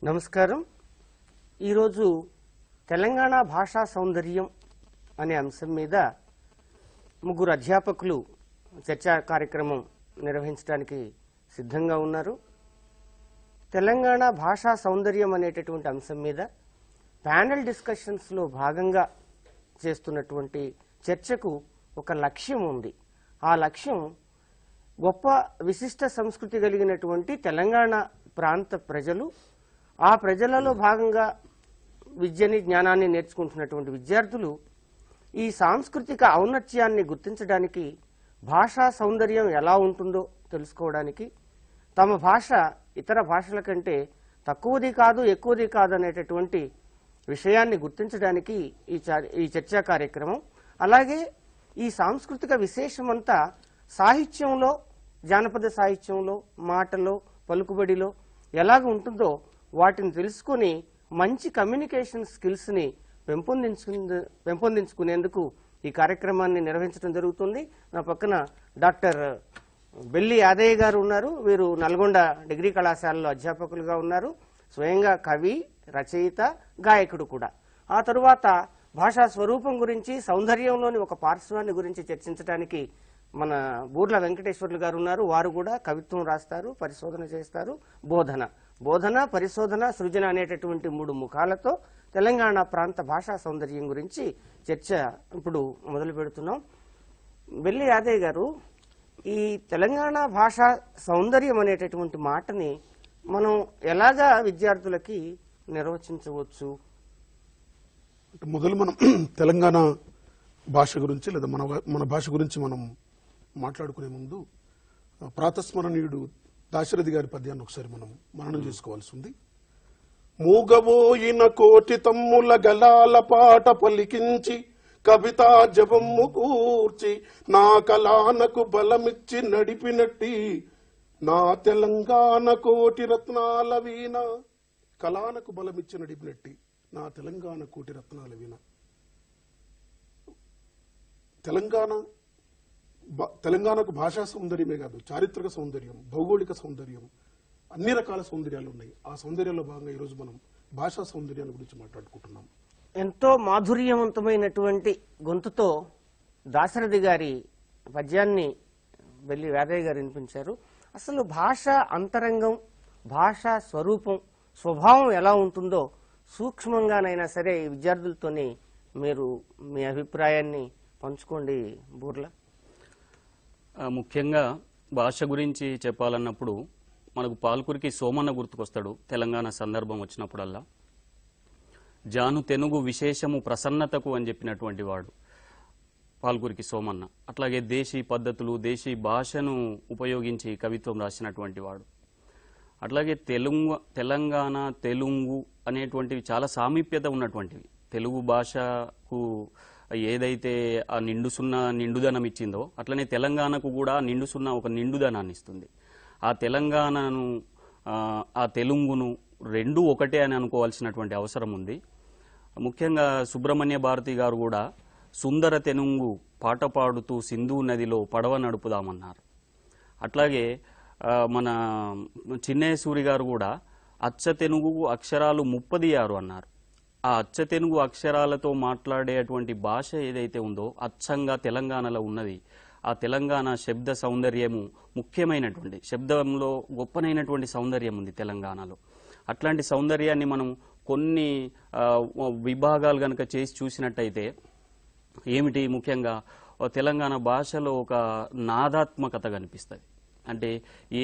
నమస్కారం. ఈరోజు తెలంగాణ భాషా సౌందర్యం అనే అంశం మీద ముగ్గురు అధ్యాపకులు చర్చా కార్యక్రమం నిర్వహించడానికి సిద్ధంగా ఉన్నారు. తెలంగాణ భాషా సౌందర్యం అనేటటువంటి అంశం మీద ప్యానెల్ డిస్కషన్స్లో భాగంగా చేస్తున్నటువంటి చర్చకు ఒక లక్ష్యం ఉంది. ఆ లక్ష్యం గొప్ప విశిష్ట సంస్కృతి కలిగినటువంటి తెలంగాణ ప్రాంత ప్రజలు, ఆ ప్రజలలో భాగంగా విద్యని జ్ఞానాన్ని నేర్చుకుంటున్నటువంటి విద్యార్థులు ఈ సాంస్కృతిక ఔన్నత్యాన్ని గుర్తించడానికి, భాషా సౌందర్యం ఎలా ఉంటుందో తెలుసుకోవడానికి, తమ భాష ఇతర భాషల కంటే తక్కువది కాదు ఎక్కువది కాదు అనేటటువంటి విషయాన్ని గుర్తించడానికి ఈ చర్చా కార్యక్రమం. అలాగే ఈ సాంస్కృతిక విశేషమంతా సాహిత్యంలో, జానపద సాహిత్యంలో, మాటలో, పలుకుబడిలో ఎలాగ ఉంటుందో వాటిని తెలుసుకుని మంచి కమ్యూనికేషన్ స్కిల్స్ని పెంపొందించుకునేందుకు ఈ కార్యక్రమాన్ని నిర్వహించడం జరుగుతుంది. నా పక్కన డాక్టర్ బెల్లి యాదయ్య గారు ఉన్నారు. వీరు నల్గొండ డిగ్రీ కళాశాలలో అధ్యాపకులుగా ఉన్నారు. స్వయంగా కవి, రచయిత, గాయకుడు కూడా. ఆ తరువాత భాషా స్వరూపం గురించి, సౌందర్యంలోని ఒక పార్శ్వాన్ని గురించి చర్చించడానికి మన బూర్ల వెంకటేశ్వర్లు గారు ఉన్నారు. వారు కూడా కవిత్వం రాస్తారు, పరిశోధన చేస్తారు. బోధన, పరిశోధన, సృజన అనేటటువంటి మూడు ముఖాలతో తెలంగాణ ప్రాంత భాషా సౌందర్యం గురించి చర్చ ఇప్పుడు మొదలు పెడుతున్నాం. బెల్లి యాదయ్య గారు, ఈ తెలంగాణ భాషా సౌందర్యం అనేటటువంటి మాటని మనం ఎలాగా విద్యార్థులకి నిర్వచించవచ్చు? మొదలు మనం తెలంగాణ భాష గురించి లేదా మన భాష గురించి మనం మాట్లాడుకునే ముందు ప్రాతస్మరణీయుడు దాశరథి గారి పద్యాన్ని ఒకసారి మనం మననం చేసుకోవాల్సి ఉంది. మూగబోయిన కోటి తమ్ముల గలాల పాట పలికించి కవితా జపమ్ము కూర్చి నా కళానకు బలమిచ్చి నడిపినట్టి నా తెలంగాణ కోటి రత్నాల వీణ. కళానకు బలమిచ్చి నడిపినట్టి నా తెలంగాణ కోటి రత్నాల వీణ. తెలంగాణకు భాషా సౌందర్యమే కాదు, చారిత్రక సౌందర్యం, భౌగోళిక సౌందర్యం, అన్ని రకాల సౌందర్యాలు ఉన్నాయి. ఆ సౌందర్యంలో భాగంగా ఈరోజు మనం భాషా సౌందర్యాన్ని గురించి మాట్లాడుకుంటున్నాం. ఎంతో మాధుర్యవంతమైనటువంటి గొంతుతో దాశరథి గారి పద్యాన్ని బెల్లి యాదయ్య గారు వినిపించారు. అసలు భాష అంతరంగం, భాషా స్వరూపం, స్వభావం ఎలా ఉంటుందో సూక్ష్మంగానైనా సరే ఈ విద్యార్థులతోని మీరు మీ అభిప్రాయాన్ని పంచుకోండి. బూర్ల. ముఖ్యంగా భాష గురించి చెప్పాలన్నప్పుడు మనకు పాల్కురికి సోమన్న గుర్తుకొస్తాడు. తెలంగాణ సందర్భం వచ్చినప్పుడల్లా జాను తెనుగు విశేషము ప్రసన్నతకు అని చెప్పినటువంటి వాడు పాల్కురికి సోమన్న. అట్లాగే దేశీ పద్ధతులు, దేశీ భాషను ఉపయోగించి కవిత్వం రాసినటువంటి వాడు. అట్లాగే తెలంగాణ, తెలుగు అనేటువంటివి చాలా సామీప్యత ఉన్నటువంటివి. తెలుగు భాషకు ఏదైతే ఆ నిండుదనం ఇచ్చిందో అట్లనే తెలంగాణకు కూడా ఒక నిండుదనాన్ని ఇస్తుంది. ఆ తెలంగాణను, ఆ తెలుగును రెండు ఒకటే అని అనుకోవాల్సినటువంటి అవసరం ఉంది. ముఖ్యంగా సుబ్రహ్మణ్య భారతి గారు కూడా సుందర తెనుగు పాట పాడుతూ సింధు నదిలో పడవ నడుపుదామన్నారు. అట్లాగే మన చిన్నయ్య సూరి గారు కూడా అచ్చ తెనుగు అక్షరాలు 36 అన్నారు. ఆ అచ్చ తెనుగు అక్షరాలతో మాట్లాడేటువంటి భాష ఏదైతే ఉందో అచ్చంగా తెలంగాణలో ఉన్నది. ఆ తెలంగాణ శబ్ద సౌందర్యము ముఖ్యమైనటువంటి, శబ్దంలో గొప్పనైనటువంటి సౌందర్యం ఉంది తెలంగాణలో. అట్లాంటి సౌందర్యాన్ని మనం కొన్ని విభాగాలు కనుక చేసి చూసినట్టయితే ఏమిటి, ముఖ్యంగా తెలంగాణ భాషలో ఒక నాదాత్మకత కనిపిస్తుంది. అంటే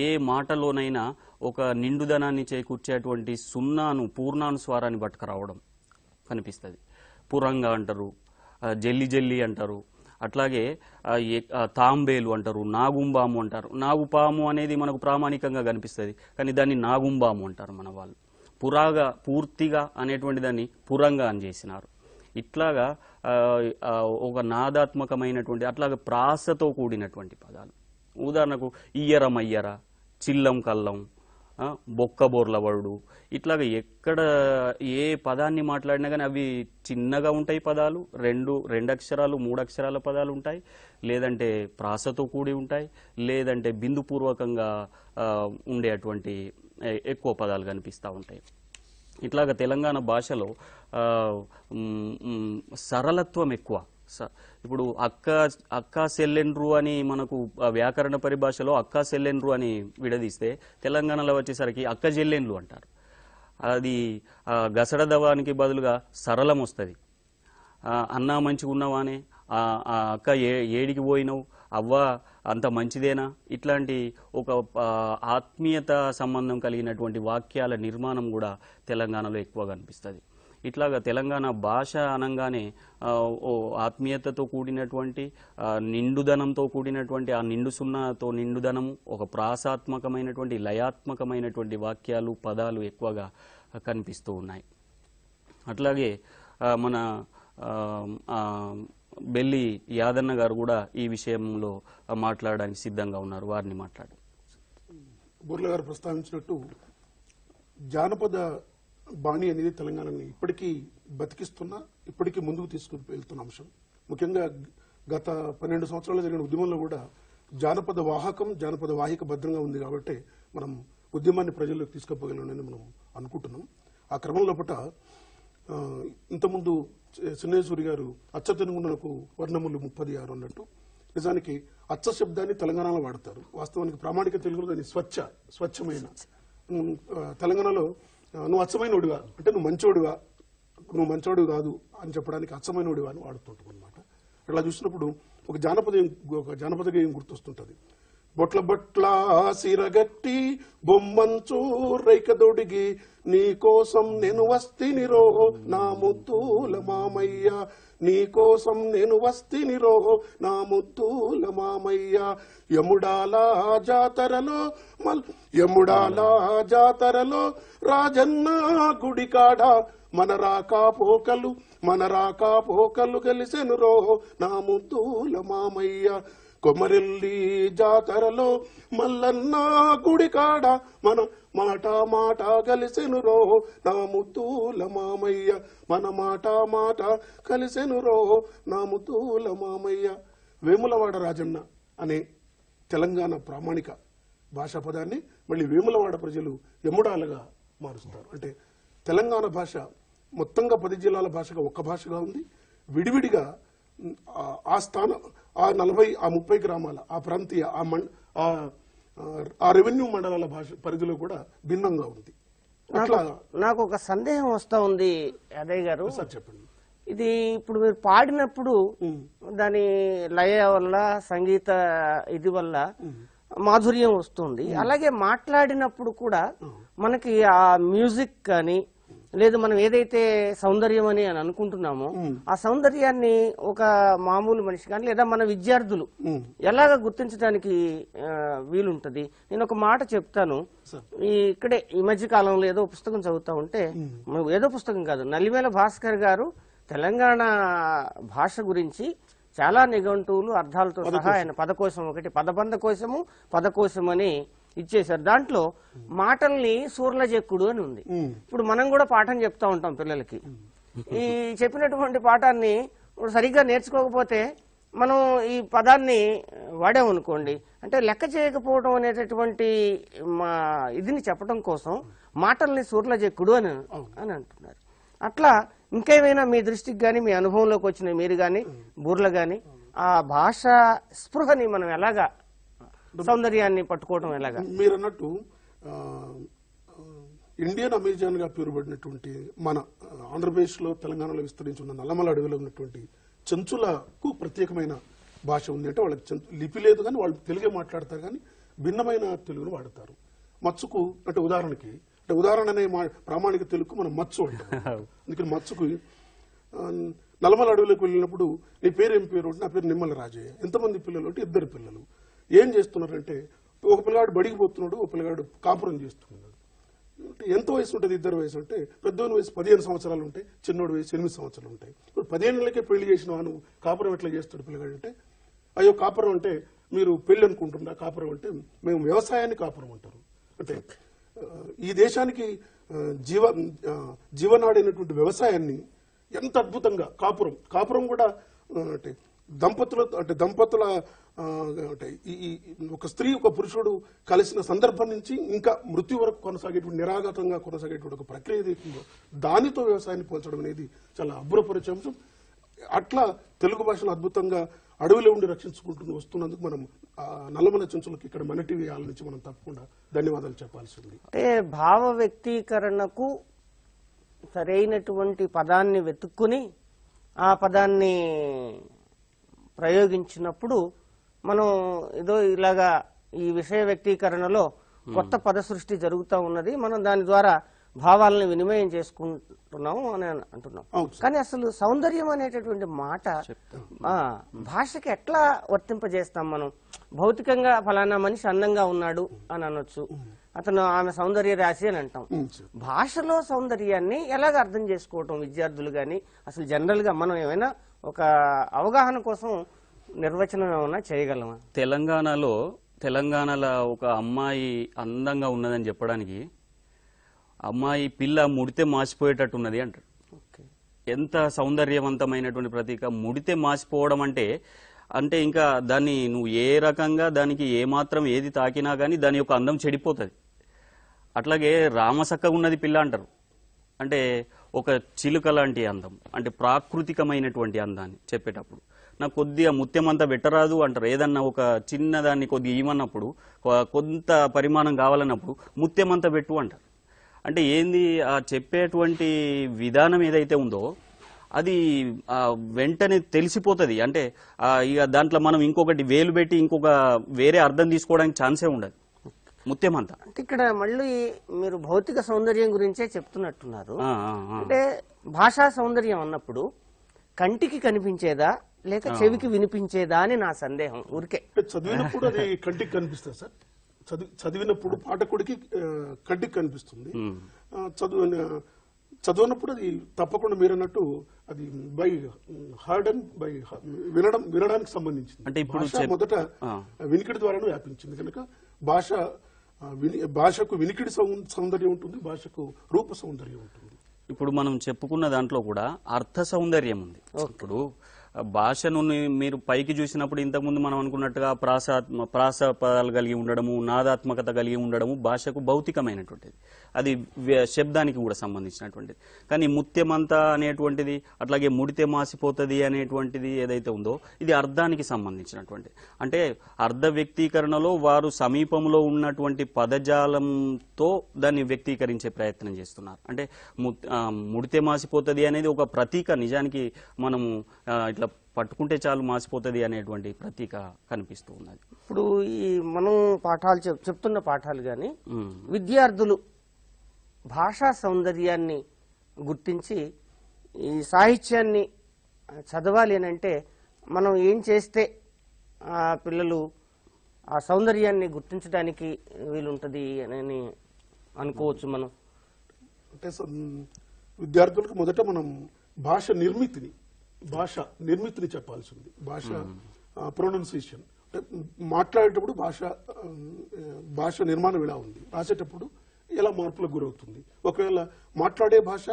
ఏ మాటలోనైనా ఒక నిండుదనాన్ని చేకూర్చేటువంటి పూర్ణానుస్వారాన్ని పట్టుకురావడం కనిపిస్తుంది. పురంగా అంటారు, జల్లి జల్లి అంటారు, అట్లాగే తాంబేలు అంటారు, నాగుంబాము అంటారు. నాగుపాము అనేది మనకు ప్రామాణికంగా కనిపిస్తుంది, కానీ దాన్ని నాగుంబాము అంటారు మన వాళ్ళు. పూర్తిగా అనేటువంటి దాన్ని పురంగా అని చేసినారు. ఇట్లాగా ఒక నాదాత్మకమైనటువంటి, అట్లాగే ప్రాసతో కూడినటువంటి పదాలు. ఉదాహరణకు ఇయ్యరమయ్యర, చిల్లం కల్లం, బొక్కబోర్ల వరుడు, ఇట్లాగా ఎక్కడ ఏ పదాన్ని మాట్లాడినా కానీ అవి చిన్నగా ఉంటాయి పదాలు. రెండు అక్షరాలు 3 అక్షరాల పదాలు ఉంటాయి, లేదంటే ప్రాసతో కూడి ఉంటాయి, లేదంటే బిందుపూర్వకంగా ఉండేటువంటి ఎక్కువ పదాలు కనిపిస్తూ ఉంటాయి. ఇట్లాగ తెలంగాణ భాషలో సరళత్వం ఎక్కువ. ఇప్పుడు అక్క సెల్లెండ్రు అని మనకు వ్యాకరణ పరిభాషలో అక్క సెల్లెండ్రు అని విడదీస్తే తెలంగాణలో వచ్చేసరికి అక్క జెల్లెండ్లు అంటారు. అది గసడదవానికి బదులుగా సరళం వస్తుంది. అన్నా మంచిగా ఉన్నావానే, అక్క ఏడికి పోయినావు, అవ్వ అంత మంచిదేనా, ఇట్లాంటి ఒక ఆత్మీయత సంబంధం కలిగినటువంటి వాక్యాల నిర్మాణం కూడా తెలంగాణలో ఎక్కువగా కనిపిస్తుంది. ఇట్లాగా తెలంగాణ భాష అనగానే ఆత్మీయతతో కూడినటువంటి నిండుదనంతో కూడినటువంటి ఆ నిండు సున్నాతో నిండుదనము, ఒక ప్రాసాత్మకమైనటువంటి లయాత్మకమైనటువంటి వాక్యాలు పదాలు ఎక్కువగా కనిపిస్తూ ఉన్నాయి. అట్లాగే మన బెల్లి యాదన్న గారు కూడా ఈ విషయంలో మాట్లాడడానికి సిద్ధంగా ఉన్నారు. వారిని మాట్లాడు. బుర్ల గారు ప్రస్తావించినట్టు జానపద బాణి అనేది తెలంగాణని ఇప్పటికీ బతికిస్తున్నా, ఇప్పటికీ ముందుకు తీసుకుని వెళ్తున్న అంశం. ముఖ్యంగా గత 12 సంవత్సరాలు జరిగిన ఉద్యమంలో కూడా జానపద వాహకం, జానపద వాహిక భద్రంగా ఉంది కాబట్టి మనం ఉద్యమాన్ని ప్రజల్లోకి తీసుకుపోగలమని మనం అనుకుంటున్నాం. ఆ క్రమంలో పట ఇంతకుముందు చిన్నేశ్వరి గారు అచ్చ తెలుగునకు వర్ణములు 36 అన్నట్టు, నిజానికి అచ్చ శబ్దాన్ని తెలంగాణలో వాడతారు. వాస్తవానికి ప్రామాణిక తెలుగులో దాన్ని స్వచ్ఛమైన తెలంగాణలో నువ్వు అచ్చమైనోడివా అంటే నువ్వు మంచోడివా, నువ్వు మంచోడు కాదు అని చెప్పడానికి అచ్చమైనోడివా అని వాడుతుంటాం అనమాట. అట్లా చూసినప్పుడు ఒక జానపద గేయం గుర్తొస్తుంటది. బొట్ల బొట్ల సిరగట్టి బొమ్మంచు రైకదొడిగి నీకోసం నేను వస్తినిరో నా ముద్దుల మామయ్య, నీకోసం నేను వస్తినిరో నా ముద్దుల మామయ్య, యముడాల జాతరలో రాజన్న గుడికాడ మన రాకపోకలు కలిసెనురో నా ముద్దుల మామయ్య, కొమరెల్లి జాతరలో మల్లన్న గుడికాడ మన మాట కలిసెనురో నా ముద్దుల మామయ్య, మన మాట కలిసెనురో నా ముద్దుల మామయ్య. వేములవాడ రాజన్న అనే తెలంగాణ ప్రామాణిక భాషా పదాన్ని మళ్ళీ వేములవాడ ప్రజలు ఎముడాలుగా మారుస్తారు. అంటే తెలంగాణ భాష మొత్తంగా 10 జిల్లాల భాషగా ఒక్క భాషగా ఉంది. విడివిడిగా ఆ స్థానం, ఆ 30 గ్రామాల, ఆ ప్రాంతీయ, ఆ రెవెన్యూ మండలాల భాష పరిధిలో కూడా భిన్నంగా ఉంది. అట్లా నాకు ఒక సందేహం వస్తా ఉంది అదయ్య గారు. సార్ చెప్పండి. ఇది ఇప్పుడు మీరు పాడినప్పుడు దాని లయ వల్ల, సంగీత ఇది వల్ల మాధుర్యం వస్తుంది. అలాగే మాట్లాడినప్పుడు కూడా మనకి ఆ మ్యూజిక్ కానీ లేదు మనం ఏదైతే సౌందర్యం అని అనుకుంటున్నామో ఆ సౌందర్యాన్ని ఒక మామూలు మనిషి కానీ లేదా మన విద్యార్థులు ఎలాగ గుర్తించడానికి వీలుంటది. నేను ఒక మాట చెప్తాను. ఇక్కడే ఈ మధ్య కాలంలో ఏదో పుస్తకం చదువుతా ఉంటే, ఏదో పుస్తకం కాదు, నల్లిమేల భాస్కర్ గారు తెలంగాణ భాష గురించి చాలా నిఘంటువులు అర్థాలతో సహా ఆయన పదకోశం ఒకటి, పదబంధ కోశము, పదకోశం అని ఇచ్చేశారు. దాంట్లో మాటల్ని సూర్లజెక్కుడు అని ఉంది. ఇప్పుడు మనం కూడా పాఠం చెప్తా ఉంటాం పిల్లలకి. ఈ చెప్పినటువంటి పాఠాన్ని సరిగ్గా నేర్చుకోకపోతే మనం ఈ పదాన్ని వాడామనుకోండి, అంటే లెక్క చేయకపోవడం అనేటటువంటి ఇదిని చెప్పడం కోసం మాటల్ని సూర్లజెక్కుడు అని అంటున్నారు. అట్లా ఇంకేమైనా మీ దృష్టికి కానీ మీ అనుభవంలోకి వచ్చిన మీరు కానీ బూర్ల కానీ ఆ భాష స్పృహని మనం ఎలాగా, సౌందర్యాన్ని పట్టుకోవడం ఎలాగా? మీరు అన్నట్టు ఇండియన్ అమెజాన్ గా పేరుబడినటువంటి మన ఆంధ్రప్రదేశ్ లో, తెలంగాణలో విస్తరించి ఉన్న నల్లమల అడవిలో ఉన్నటువంటి చెంచులకు ప్రత్యేకమైన భాష ఉంది. అంటే వాళ్ళకి లిపి లేదు కానీ వాళ్ళు తెలుగే మాట్లాడతారు కానీ భిన్నమైన తెలుగును వాడతారు. మచ్చుకు అంటే ఉదాహరణ అనే ప్రామాణిక తెలుగు మనం మచ్చు అంటాం. అందుకని మచ్చుకు నల్లమల అడవిలోకి వెళ్ళినప్పుడు నీ పేరు ఏం పేరు అంటే నా పేరు నిమ్మల రాజయ్య. ఎంతమంది పిల్లలు అంటే 2 పిల్లలు. ఏం చేస్తున్నారంటే ఒక పిల్లగాడు బడికి పోతున్నాడు, ఒక పిల్లగాడు కాపురం చేస్తున్నాడు. ఎంత వయసు ఉంటుంది? 2 వయసు అంటే పెద్దోని వయసు 15 సంవత్సరాలు ఉంటాయి, చిన్నోడి వయసు 8 సంవత్సరాలు ఉంటాయి. ఇప్పుడు 15 ఏళ్ళకే పెళ్లి చేసిన వాను కాపురం ఎట్లా చేస్తాడు పిల్లగాడు అంటే, అయ్యో కాపురం అంటే మీరు పెళ్లి అనుకుంటున్నా, కాపురం అంటే మేము వ్యవసాయాన్ని కాపురం అంటారు. అంటే ఈ దేశానికి జీవనాడైనటువంటి వ్యవసాయాన్ని ఎంత అద్భుతంగా కాపురం కూడా అంటే దంపతుల అంటే ఈ ఒక స్త్రీ ఒక పురుషుడు కలిసిన సందర్భం నుంచి ఇంకా మృత్యు వరకు కొనసాగేటువంటి నిరాఘాతంగా కొనసాగేటువంటి ఒక ప్రక్రియ ఏదైతుందో దానితో వ్యవసాయాన్ని పోల్చడం అనేది చాలా అబ్బురపరిచే అంశం. అట్లా తెలుగు భాషను అద్భుతంగా అడవిలో ఉండి రక్షించుకుంటూ వస్తున్నందుకు మనం నల్లమల చెంచులకు ఇక్కడ మన టీవీ హాల్ నుంచి మనం తప్పకుండా ధన్యవాదాలు చెప్పాల్సి ఉంది. అంటే భావ వ్యక్తీకరణకు సరైనటువంటి పదాన్ని వెతుక్కుని ఆ పదాన్ని ప్రయోగించినప్పుడు మనం ఏదో ఇలాగా ఈ విషయ వ్యక్తీకరణలో కొత్త పద సృష్టి జరుగుతూ ఉన్నది, మనం దాని ద్వారా భావాలను వినిమయం చేసుకుంటున్నాము అని అంటున్నాం. కానీ అసలు సౌందర్యం అనేటటువంటి మాట భాషకి ఎట్లా వర్తింపజేస్తాం మనం? భౌతికంగా ఫలానా మనిషి అందంగా ఉన్నాడు అని అనొచ్చు, అతను ఆమె సౌందర్య రాశి అని అంటాం. భాషలో సౌందర్యాన్ని ఎలాగ అర్థం చేసుకోవటం విద్యార్థులు కానీ అసలు జనరల్ గా మనం ఏమైనా ఒక అవగాహన కోసం నిర్వచనం ఏమైనా చేయగలమా? తెలంగాణలో ఒక అమ్మాయి అందంగా ఉన్నదని చెప్పడానికి అమ్మాయి పిల్ల ముడితే మాసిపోయేటట్టు ఉన్నది అంటారు. ఎంత సౌందర్యవంతమైనటువంటి ప్రతీక! ముడితే మాసిపోవడం అంటే ఇంకా దాన్ని నువ్వు ఏ రకంగా దానికి ఏమాత్రం ఏది తాకినా కానీ దాని యొక్క అందం చెడిపోతుంది. అట్లాగే రామసక్కగా ఉన్నది పిల్ల అంటారు, అంటే ఒక చిలుక లాంటి అందం, అంటే ప్రాకృతికమైనటువంటి అందాన్ని చెప్పేటప్పుడు నాకు కొద్దిగా ముత్యమంతా పెట్టరాదు అంటారు. ఏదన్నా ఒక చిన్నదాన్ని కొద్దిగా ఇవ్వన్నప్పుడు కొంత పరిమాణం కావాలన్నప్పుడు ముత్యమంతా పెట్టు అంటారు. అంటే ఏంది ఆ చెప్పేటువంటి విధానం ఏదైతే ఉందో అది వెంటనే తెలిసిపోతుంది. అంటే ఇక దాంట్లో మనం ఇంకొకటి వేలు పెట్టి ఇంకొక వేరే అర్థం తీసుకోవడానికి ఛాన్సే ఉండదు ముత్యమంతా. అంటే ఇక్కడ మళ్ళీ మీరు భౌతిక సౌందర్యం గురించే చెప్తున్నట్టున్నారు. అంటే భాషా సౌందర్యం అన్నప్పుడు కంటికి కనిపించేదా లేక చెవికి వినిపించేదా అని నా సందేహం. ఊరికే చదివినప్పుడు అది కంటికి కనిపిస్తుంది సార్, చదివినప్పుడు పాఠకుడికి కంటికి కనిపిస్తుంది. చదివినప్పుడు అది తప్పకుండా మీరు అన్నట్టు అది బై హార్డ్ అండ్ బై వినడానికి సంబంధించింది. అంటే ఇప్పుడు మొదట వినికిడి ద్వారానే వ్యాపించింది కనుక భాషకు వినికిడి సౌందర్యం ఉంటుంది, భాషకు రూప సౌందర్యం ఉంటుంది. ఇప్పుడు మనం చెప్పుకున్న దాంట్లో కూడా అర్థ సౌందర్యం ఉంది. ఇప్పుడు భాషను మీరు పైకి చూసినప్పుడు ఇంతకుముందు మనం అనుకున్నట్టుగా ప్రాస పదాలు కలిగి ఉండడము, నాదాత్మకత కలిగి ఉండడము భాషకు భౌతికమైనటువంటిది, అది శబ్దానికి కూడా సంబంధించినటువంటిది. కానీ ముత్యమంతా అనేటువంటిది, అట్లాగే ముడితే మాసిపోతుంది అనేటువంటిది ఏదైతే ఉందో ఇది అర్థానికి సంబంధించినటువంటిది. అంటే అర్థ వ్యక్తీకరణలో వారు సమీపంలో ఉన్నటువంటి పదజాలంతో దాన్ని వ్యక్తీకరించే ప్రయత్నం చేస్తున్నారు. అంటే ముడితే మాసిపోతుంది అనేది ఒక ప్రతీక, నిజానికి మనము ఇట్లా పట్టుకుంటే చాలు మాసిపోతుంది అనేటువంటి ప్రతీక కనిపిస్తూ ఉన్నది. ఇప్పుడు ఈ మనం పాఠాలు చెప్తున్న పాఠాలు కానీ విద్యార్థులు భాషా సౌందర్యాన్ని గుర్తించి ఈ సాహిత్యాన్ని చదవాలి అని అంటే మనం ఏం చేస్తే ఆ పిల్లలు ఆ సౌందర్యాన్ని గుర్తించడానికి వీలుంటది అని అనుకోవచ్చు మనం? అంటే విద్యార్థులకు మొదట మనం భాష నిర్మితిని చెప్పాల్సి ఉంది. భాష ప్రొనౌన్సియేషన్, మాట్లాడేటప్పుడు భాష నిర్మాణం ఎలా ఉంది, రాసేటప్పుడు ఎలా మార్పులకు గురవుతుంది. ఒకవేళ మాట్లాడే భాష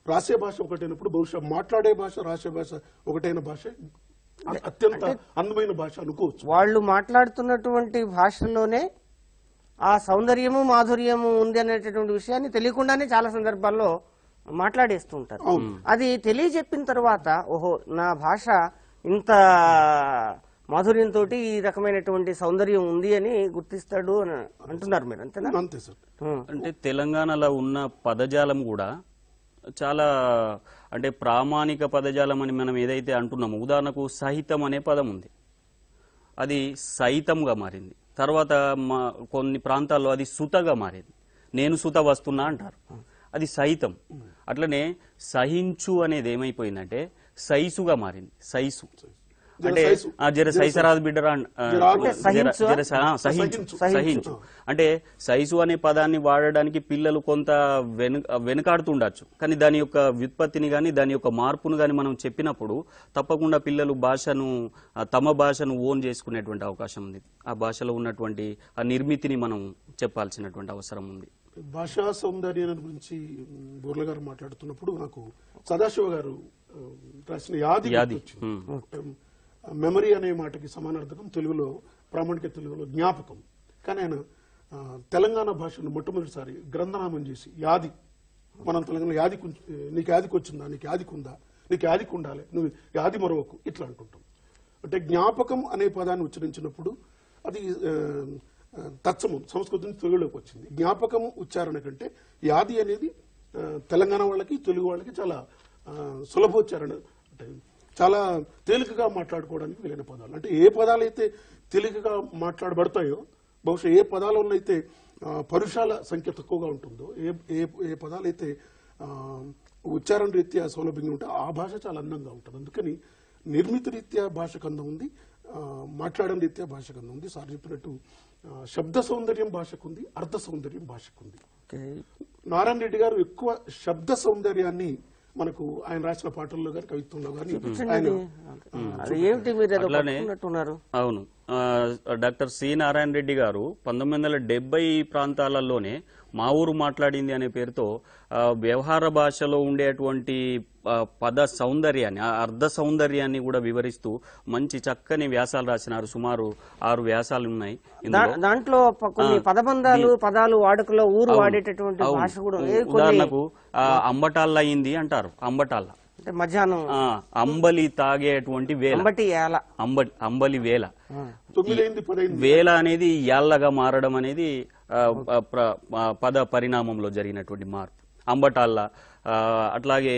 రాసే భాష ఒకటైనప్పుడు బహుశా మాట్లాడే భాష రాసే భాష ఒకటైన భాష అత్యంత అందమైన భాష అనుకోవచ్చు. వాళ్ళు మాట్లాడుతున్నటువంటి భాషలోనే ఆ సౌందర్యము మాధుర్యము ఉంది అనేటటువంటి విషయాన్ని తెలియకుండానే చాలా సందర్భాల్లో మాట్లాడేస్తూ ఉంటారు. అది తెలియజెప్పిన తర్వాత ఓహో నా భాష ఇంత మాధుర్యంతో ఈ రకమైనటువంటి సౌందర్యం ఉంది అని గుర్తిస్తాడు అని అంటున్నారు మీరు, అంతేనా? అంతే సార్. అంటే తెలంగాణలో ఉన్న పదజాలం కూడా చాలా అంటే ప్రామాణిక పదజాలం అని మనం ఏదైతే అంటున్నామో, ఉదాహరణకు సహితం అనే పదం ఉంది, అది సైతంగా మారింది. తర్వాత కొన్ని ప్రాంతాల్లో అది సుతగా మారింది, నేను సుత వస్తున్నా అంటారు, అది సహితం. అట్లనే సహించు అనేది ఏమైపోయిందంటే సైసుగా మారింది. సైసు అంటే జర సైసరాదు బిడ్డరా, సహించు అంటే సైసు అనే పదాన్ని వాడడానికి పిల్లలు కొంత వెనుకాడుతుండొచ్చు. కానీ దాని యొక్క వ్యుత్పత్తిని కానీ దాని యొక్క మార్పును కానీ మనం చెప్పినప్పుడు తప్పకుండా పిల్లలు తమ భాషను ఓన్ చేసుకునేటువంటి అవకాశం ఉంది. ఆ భాషలో ఉన్నటువంటి ఆ నిర్మితిని మనం చెప్పాల్సినటువంటి అవసరం ఉంది. భాషా సౌందర్యం గురించి బోర్ల గారు మాట్లాడుతున్నప్పుడు నాకు సదాశివ గారు రాసిన యాది మెమరీ అనే మాటకి సమానార్థకం తెలుగులో, ప్రామాణిక తెలుగులో జ్ఞాపకం. కానీ ఆయన తెలంగాణ భాషను మొట్టమొదటిసారి గ్రంథనామం చేసి యాది, మనం తెలంగాణ యాదికి, నీకు యాదికి వచ్చిందా, నీకు యాదికి ఉందా, నీకు యాదికి ఉండాలి, నువ్వు యాది మరొకకు ఇట్లా అంటుంటాం. అంటే జ్ఞాపకం అనే పదాన్ని ఉచ్చరించినప్పుడు అది తత్సమం సంస్కృతం నుంచి తెలుగులోకి వచ్చింది. జ్ఞాపకం ఉచ్చారణ కంటే యాది అనేది తెలంగాణ వాళ్ళకి, తెలుగు వాళ్ళకి చాలా సులభోచ్చారణ, అంటే చాలా తేలికగా మాట్లాడుకోవడానికి వీలైన పదాలు. అంటే ఏ పదాలు అయితే తేలికగా మాట్లాడబడతాయో, బహుశా ఏ పదాలలో అయితే పరుషాల సంఖ్య తక్కువగా ఉంటుందో, ఏ పదాలైతే ఉచ్చారణ రీత్యా సౌలభ్యంగా ఉంటే ఆ భాష చాలా అందంగా ఉంటుంది. అందుకని నిర్మిత రీత్యా భాషకు అందం ఉంది, మాట్లాడడం రీత్యా భాషకు అందం ఉంది. సార్ చెప్పినట్టు శబ్ద సౌందర్యం భాషకుంది, అర్థ సౌందర్యం భాషకుంది. నారాయణ రెడ్డి గారు ఎక్కువ శబ్ద సౌందర్యాన్ని మనకు ఆయన రాసిన పాటల్లో గాని, కవిత్వంలో గాని అవును. డాక్టర్ సి నారాయణ రెడ్డి గారు 1970 ప్రాంతాలలోనే మా ఊరు మాట్లాడింది అనే పేరుతో వ్యవహార భాషలో ఉండేటువంటి పద సౌందర్యాన్ని, అర్ధ సౌందర్యాన్ని కూడా వివరిస్తూ మంచి చక్కని వ్యాసాలు రాసినారు. సుమారు 6 వ్యాసాలు ఉన్నాయి. దాంట్లో కొన్ని పదబంధాలు, పదాలు వాడుకలో ఊరు వాడేటటువంటి భాష కూడా. ఉదాహరణకు అంబటాళ్ళ అయింది అంటారు. అంబటాళ్ళ అంటే మధ్యాహ్నం అంబలి తాగేటువంటి వేల, అంబలి వేల. వేల అనేది యాళ్ళగా మారడం అనేది పద పరిణామంలో జరిగినటువంటి మార్పు. అంబటాళ్ళ, అట్లాగే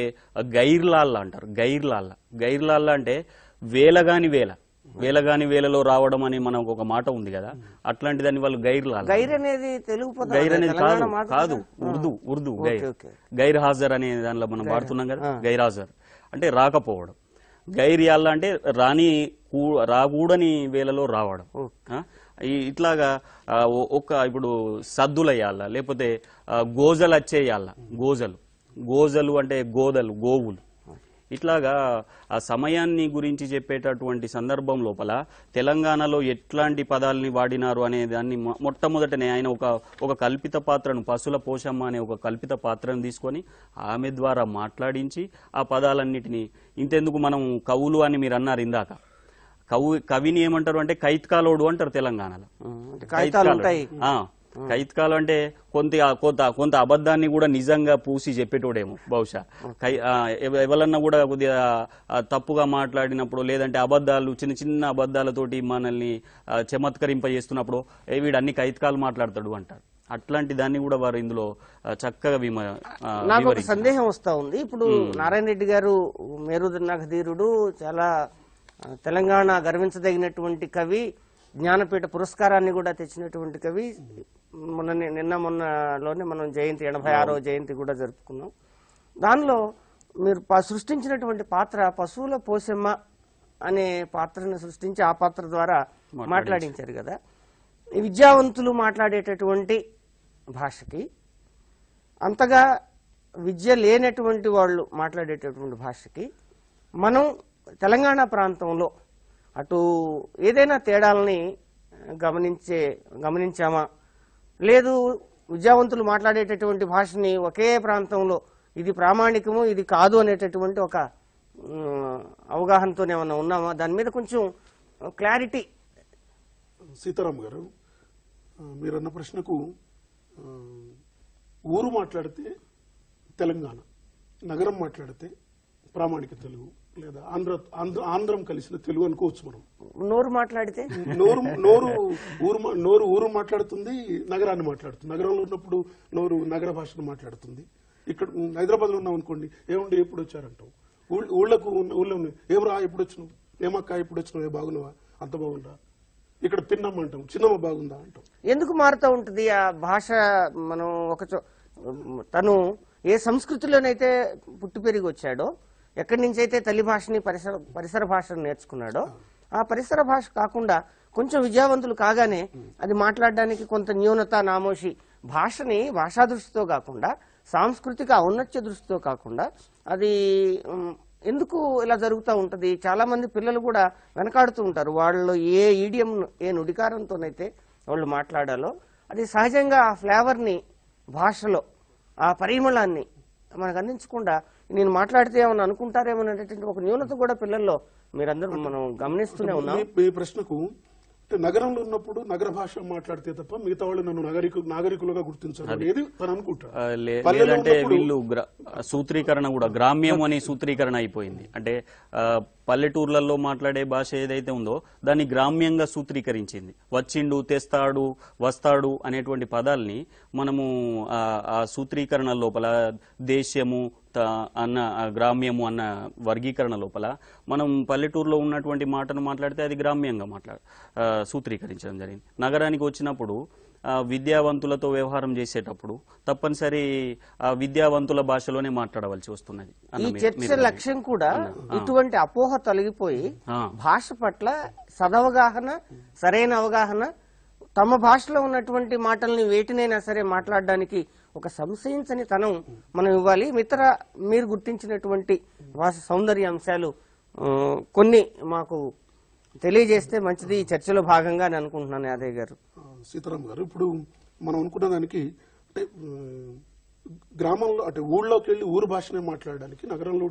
గైర్లాళ్ళ అంటారు. గైర్లాళ్ళ అంటే వేలగాని వేల, వేలగాని వేలలో రావడం అని మనకు ఒక మాట ఉంది కదా, అట్లాంటి దాన్ని వాళ్ళు గైర్లాళ్ళ. గైర్ అనేది తెలుగు పదం, గైర్ అనేది కాదు, ఉర్దూ గైర్. గైర్ హాజర్ అనే దానిలో మనం వాడుతున్నాం కదా, గైర్ హాజర్ అంటే రాకపోవడం. గైర్యాళ్ళ అంటే రాకూడని వేళలో రావడం. ఇట్లాగా ఇప్పుడు సద్దులయ్యాళ్ళ, లేకపోతే గోజలు వచ్చేయాళ్ళ. గోజలు అంటే గోవులు. ఇట్లాగా ఆ సమయాన్ని గురించి చెప్పేటటువంటి సందర్భం లోపల తెలంగాణలో ఎట్లాంటి పదాలని వాడినారు అనే దాన్ని మొట్టమొదటనే ఆయన ఒక కల్పిత పాత్రను, పశుల పోషమ్మ అనే ఒక కల్పిత పాత్రను తీసుకొని ఆమె ద్వారా మాట్లాడించి ఆ పదాలన్నిటినీ, ఇంతెందుకు మనం కవులు అని మీరు అన్నారు ఇందాక, కవిని ఏమంటారు అంటే కైత్కాలోడు అంటారు తెలంగాణలో. కైత్కాలు అంటే కొంత అబద్ధాన్ని కూడా నిజంగా పూసి చెప్పేటోడేమో బహుశా. ఎవరన్నా కూడా కొద్దిగా తప్పుగా మాట్లాడినప్పుడు, లేదంటే అబద్ధాలు, చిన్న చిన్న అబద్ధాలతోటి మనల్ని చమత్కరింపజేస్తున్నప్పుడు వీడు అన్ని కైత్కాలు మాట్లాడతాడు అంటారు. అట్లాంటి దాన్ని కూడా వారు ఇందులో చక్కగా నాకు ఒక సందేహం వస్తా ఉంది. ఇప్పుడు నారాయణ రెడ్డి గారు మేరుదన్నాక ధీరుడు, చాలా తెలంగాణ గర్వించదగినటువంటి కవి, జ్ఞానపీఠ పురస్కారాన్ని కూడా తెచ్చినటువంటి కవి. మొన్నలోనే మనం జయంతి, 86వ జయంతి కూడా జరుపుకున్నాం. దానిలో మీరు సృష్టించినటువంటి పాత్ర పశువుల పోషమ్మ అనే పాత్రను సృష్టించి ఆ పాత్ర ద్వారా మాట్లాడించారు కదా. ఈ విద్యావంతులు మాట్లాడేటటువంటి భాషకి, అంతగా విద్య లేనటువంటి వాళ్ళు మాట్లాడేటటువంటి భాషకి మనం తెలంగాణ ప్రాంతంలో అటు ఏదైనా తేడాలని గమనించామా, లేదు విద్యావంతులు మాట్లాడేటటువంటి భాషని ఒకే ప్రాంతంలో ఇది ప్రామాణికము, ఇది కాదు అనేటటువంటి ఒక అవగాహనతో ఏమన్నా ఉన్నామా? దాని మీద కొంచెం క్లారిటీ. సీతారాం గారు, మీరన్న ప్రశ్నకు ఊరు మాట్లాడితే తెలంగాణ, నగరం మాట్లాడితే ప్రామాణిక తెలుగు, లేదా ఆంధ్రం కలిసిన తెలుగు అనుకోవచ్చు. మనం నోరు మాట్లాడితే ఊరు మాట్లాడుతుంది, నగరాన్ని మాట్లాడుతుంది. నగరంలో ఉన్నప్పుడు నోరు నగర భాషను మాట్లాడుతుంది. ఇక్కడ హైదరాబాద్ లో ఉన్నాం అనుకోండి, ఏముండి ఎప్పుడు వచ్చారంటాం. ఊళ్ళో ఏమరా ఎప్పుడు వచ్చినావు, ఏమక్క ఎప్పుడు వచ్చినావు, ఏ బాగున్నావా, అంత బాగుందా, ఇక్కడ తిన్నాం అంటాం, చిన్నమ్మ బాగుందా అంటాం. ఎందుకు మారుతూ ఉంటుంది ఆ భాష? మనం తను ఏ సంస్కృతిలోనైతే పుట్టి పెరిగి వచ్చాడో, ఎక్కడి నుంచి అయితే తల్లి భాషని, పరిసర భాషను నేర్చుకున్నాడో, ఆ పరిసర భాష కాకుండా కొంచెం విద్యావంతులు కాగానే అది మాట్లాడడానికి కొంత న్యూనత, నామోషి, భాషని భాషా దృష్టితో కాకుండా, సాంస్కృతిక ఔన్నత్య దృష్టితో కాకుండా, అది ఎందుకు ఇలా జరుగుతూ ఉంటుంది? చాలా మంది పిల్లలు కూడా వెనకాడుతూ ఉంటారు. వాళ్ళు ఏ ఈడియం, ఏ నుడికారంతోనైతే వాళ్ళు మాట్లాడాలో అది సహజంగా ఆ ఫ్లేవర్ని, భాషలో ఆ పరిమళాన్ని మనకు అందించకుండా నేను మాట్లాడితే ఏమన్నా అనుకుంటారేమో అనేటువంటి ఒక న్యూనత కూడా పిల్లల్లో మీరందరూ మనం గమనిస్తూనే ఉన్నాం. మీ ప్రశ్నకు నగరంలో ఉన్నప్పుడు నగర భాష మాట్లాడితే తప్ప మిగతా వాళ్ళు నన్ను నాగరికులుగా గుర్తించారు అనేది తను అనుకుంటారు. లేదంటే వీళ్ళు సూత్రీకరణ కూడా గ్రామ్యం అని సూత్రీకరణ అయిపోయింది. అంటే పల్లెటూర్లలో మాట్లాడే భాష ఏదైతే ఉందో దాన్ని గ్రామ్యంగా సూత్రీకరించింది. వచ్చిండు, తెస్తాడు, వస్తాడు అనేటువంటి పదాల్ని మనము ఆ సూత్రీకరణ లోపల దేశ్యము అన్న గ్రామ్యము అన్న వర్గీకరణ లోపల మనం పల్లెటూరులో ఉన్నటువంటి మాటను మాట్లాడితే అది గ్రామ్యంగా సూత్రీకరించడం జరిగింది. నగరానికి వచ్చినప్పుడు విద్యావంతులతో వ్యవహారం చేసేటప్పుడు తప్పనిసరి ఆ విద్యావంతుల భాషలోనే మాట్లాడవలసి వస్తున్నది. ఈ చర్చ లక్ష్యం కూడా ఇటువంటి అపోహ తొలగిపోయి భాష పట్ల సదవగాహన, సరైన అవగాహన, తమ భాషలో ఉన్నటువంటి మాటల్ని వేటినైనా సరే మాట్లాడడానికి ఒక సంశయించని తనం మనం ఇవ్వాలి. మీరు గుర్తించినటువంటి భాష సౌందర్య అంశాలు కొన్ని మాకు తెలియజేస్తే మంచిది ఈ చర్చలో భాగంగా అని అనుకుంటున్నాను. యాదయ్య గారు, సీతారాం గారు, ఇప్పుడు మనం అనుకున్న దానికి అంటే గ్రామంలో అంటే ఊళ్ళోకి వెళ్ళి ఊరు భాషనే మాట్లాడడానికి, నగరంలో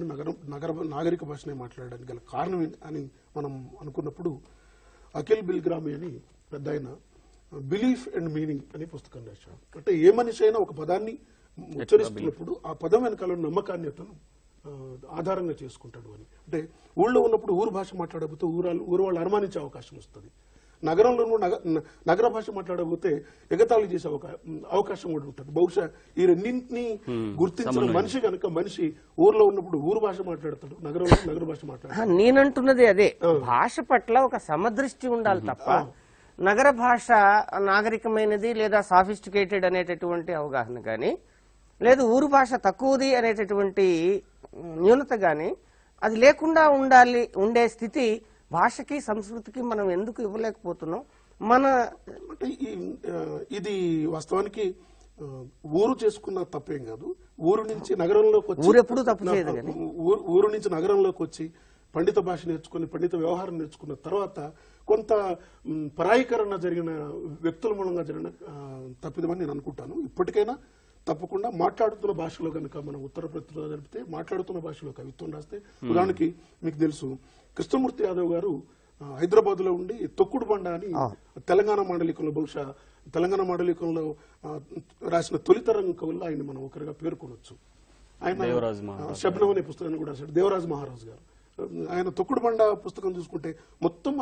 నాగరిక భాషనే మాట్లాడడానికి గల కారణం అని మనం అనుకున్నప్పుడు అఖిల్ బిల్గ్రామి అని పెద్ద ఆయన బిలీఫ్ అండ్ మీనింగ్ అనే పుస్తకం రాశాడు. అంటే ఏ మనిషి అయినా ఒక పదాన్ని ఉచ్చరిస్తున్నప్పుడు ఆ పదం వెనకాల నమ్మకాన్ని అతను ఆధారంగా చేసుకుంటాడు అని. అంటే ఊళ్ళో ఉన్నప్పుడు ఊరు భాష మాట్లాడకపోతే ఊరు వాళ్ళు అనుమానించే అవకాశం వస్తుంది. నగరంలో నగర భాష మాట్లాడకపోతే ఎగతాళి చేసే అవకాశం కూడా ఉంటుంది. బహుశా ఈ రెండింటినీ గుర్తించిన మనిషి కనుక మనిషి ఊర్లో ఉన్నప్పుడు ఊరు భాష మాట్లాడతాడు, నగరంలో నగర భాష మాట్లాడతాడు. నేనంటున్నది అదే, భాష పట్ల ఒక సమదృష్టి ఉండాలి తప్ప నగర భాష నాగరికమైనది లేదా సాఫిస్టికేటెడ్ అనేటటువంటి అవగాహన కానీ, లేదు ఊరు భాష తక్కువది అనేటటువంటి న్యూనత కానీ అది లేకుండా ఉండే స్థితి భాషకి సంస్కృతికి మనం ఎందుకు ఇవ్వలేకపోతున్నాం? ఇది వాస్తవానికి ఊరు చేసుకున్న తప్పేం కాదు. ఊరు నుంచి నగరంలోకి వచ్చి ఊరు ఎప్పుడు తప్పు చేయదు. ఊరు నుంచి నగరంలోకి వచ్చి పండిత భాష నేర్చుకుని పండిత వ్యవహారం నేర్చుకున్న తర్వాత కొంత పరాయీకరణ జరిగిన వ్యక్తుల మూలంగా జరిగిన తప్పిదమని నేను అనుకుంటాను. ఇప్పటికైనా తప్పకుండా మాట్లాడుతున్న భాషలో కనుక మనం ఉత్తర ప్రతిలో జరిపితే మాట్లాడుతున్న భాషలో కవిత్వం రాస్తే, ఉదాహరణకి మీకు తెలుసు కృష్ణమూర్తి యాదవ్ గారు హైదరాబాద్ లో ఉండి తొక్కుడు బండ అని తెలంగాణ మాండలికంలో, బహుశా తెలంగాణ మాండలికంలో రాసిన తొలితరం కవుల్లో ఆయన మనం ఒకరిగా పేర్కొనొచ్చు. ఆయన శబ్నం అనే పుస్తకాన్ని కూడా రాశాడు, దేవరాజ్ మహారాజ్ గారు. ఆయన తొక్కుడు బండ పుస్తకం చూసుకుంటే మొత్తం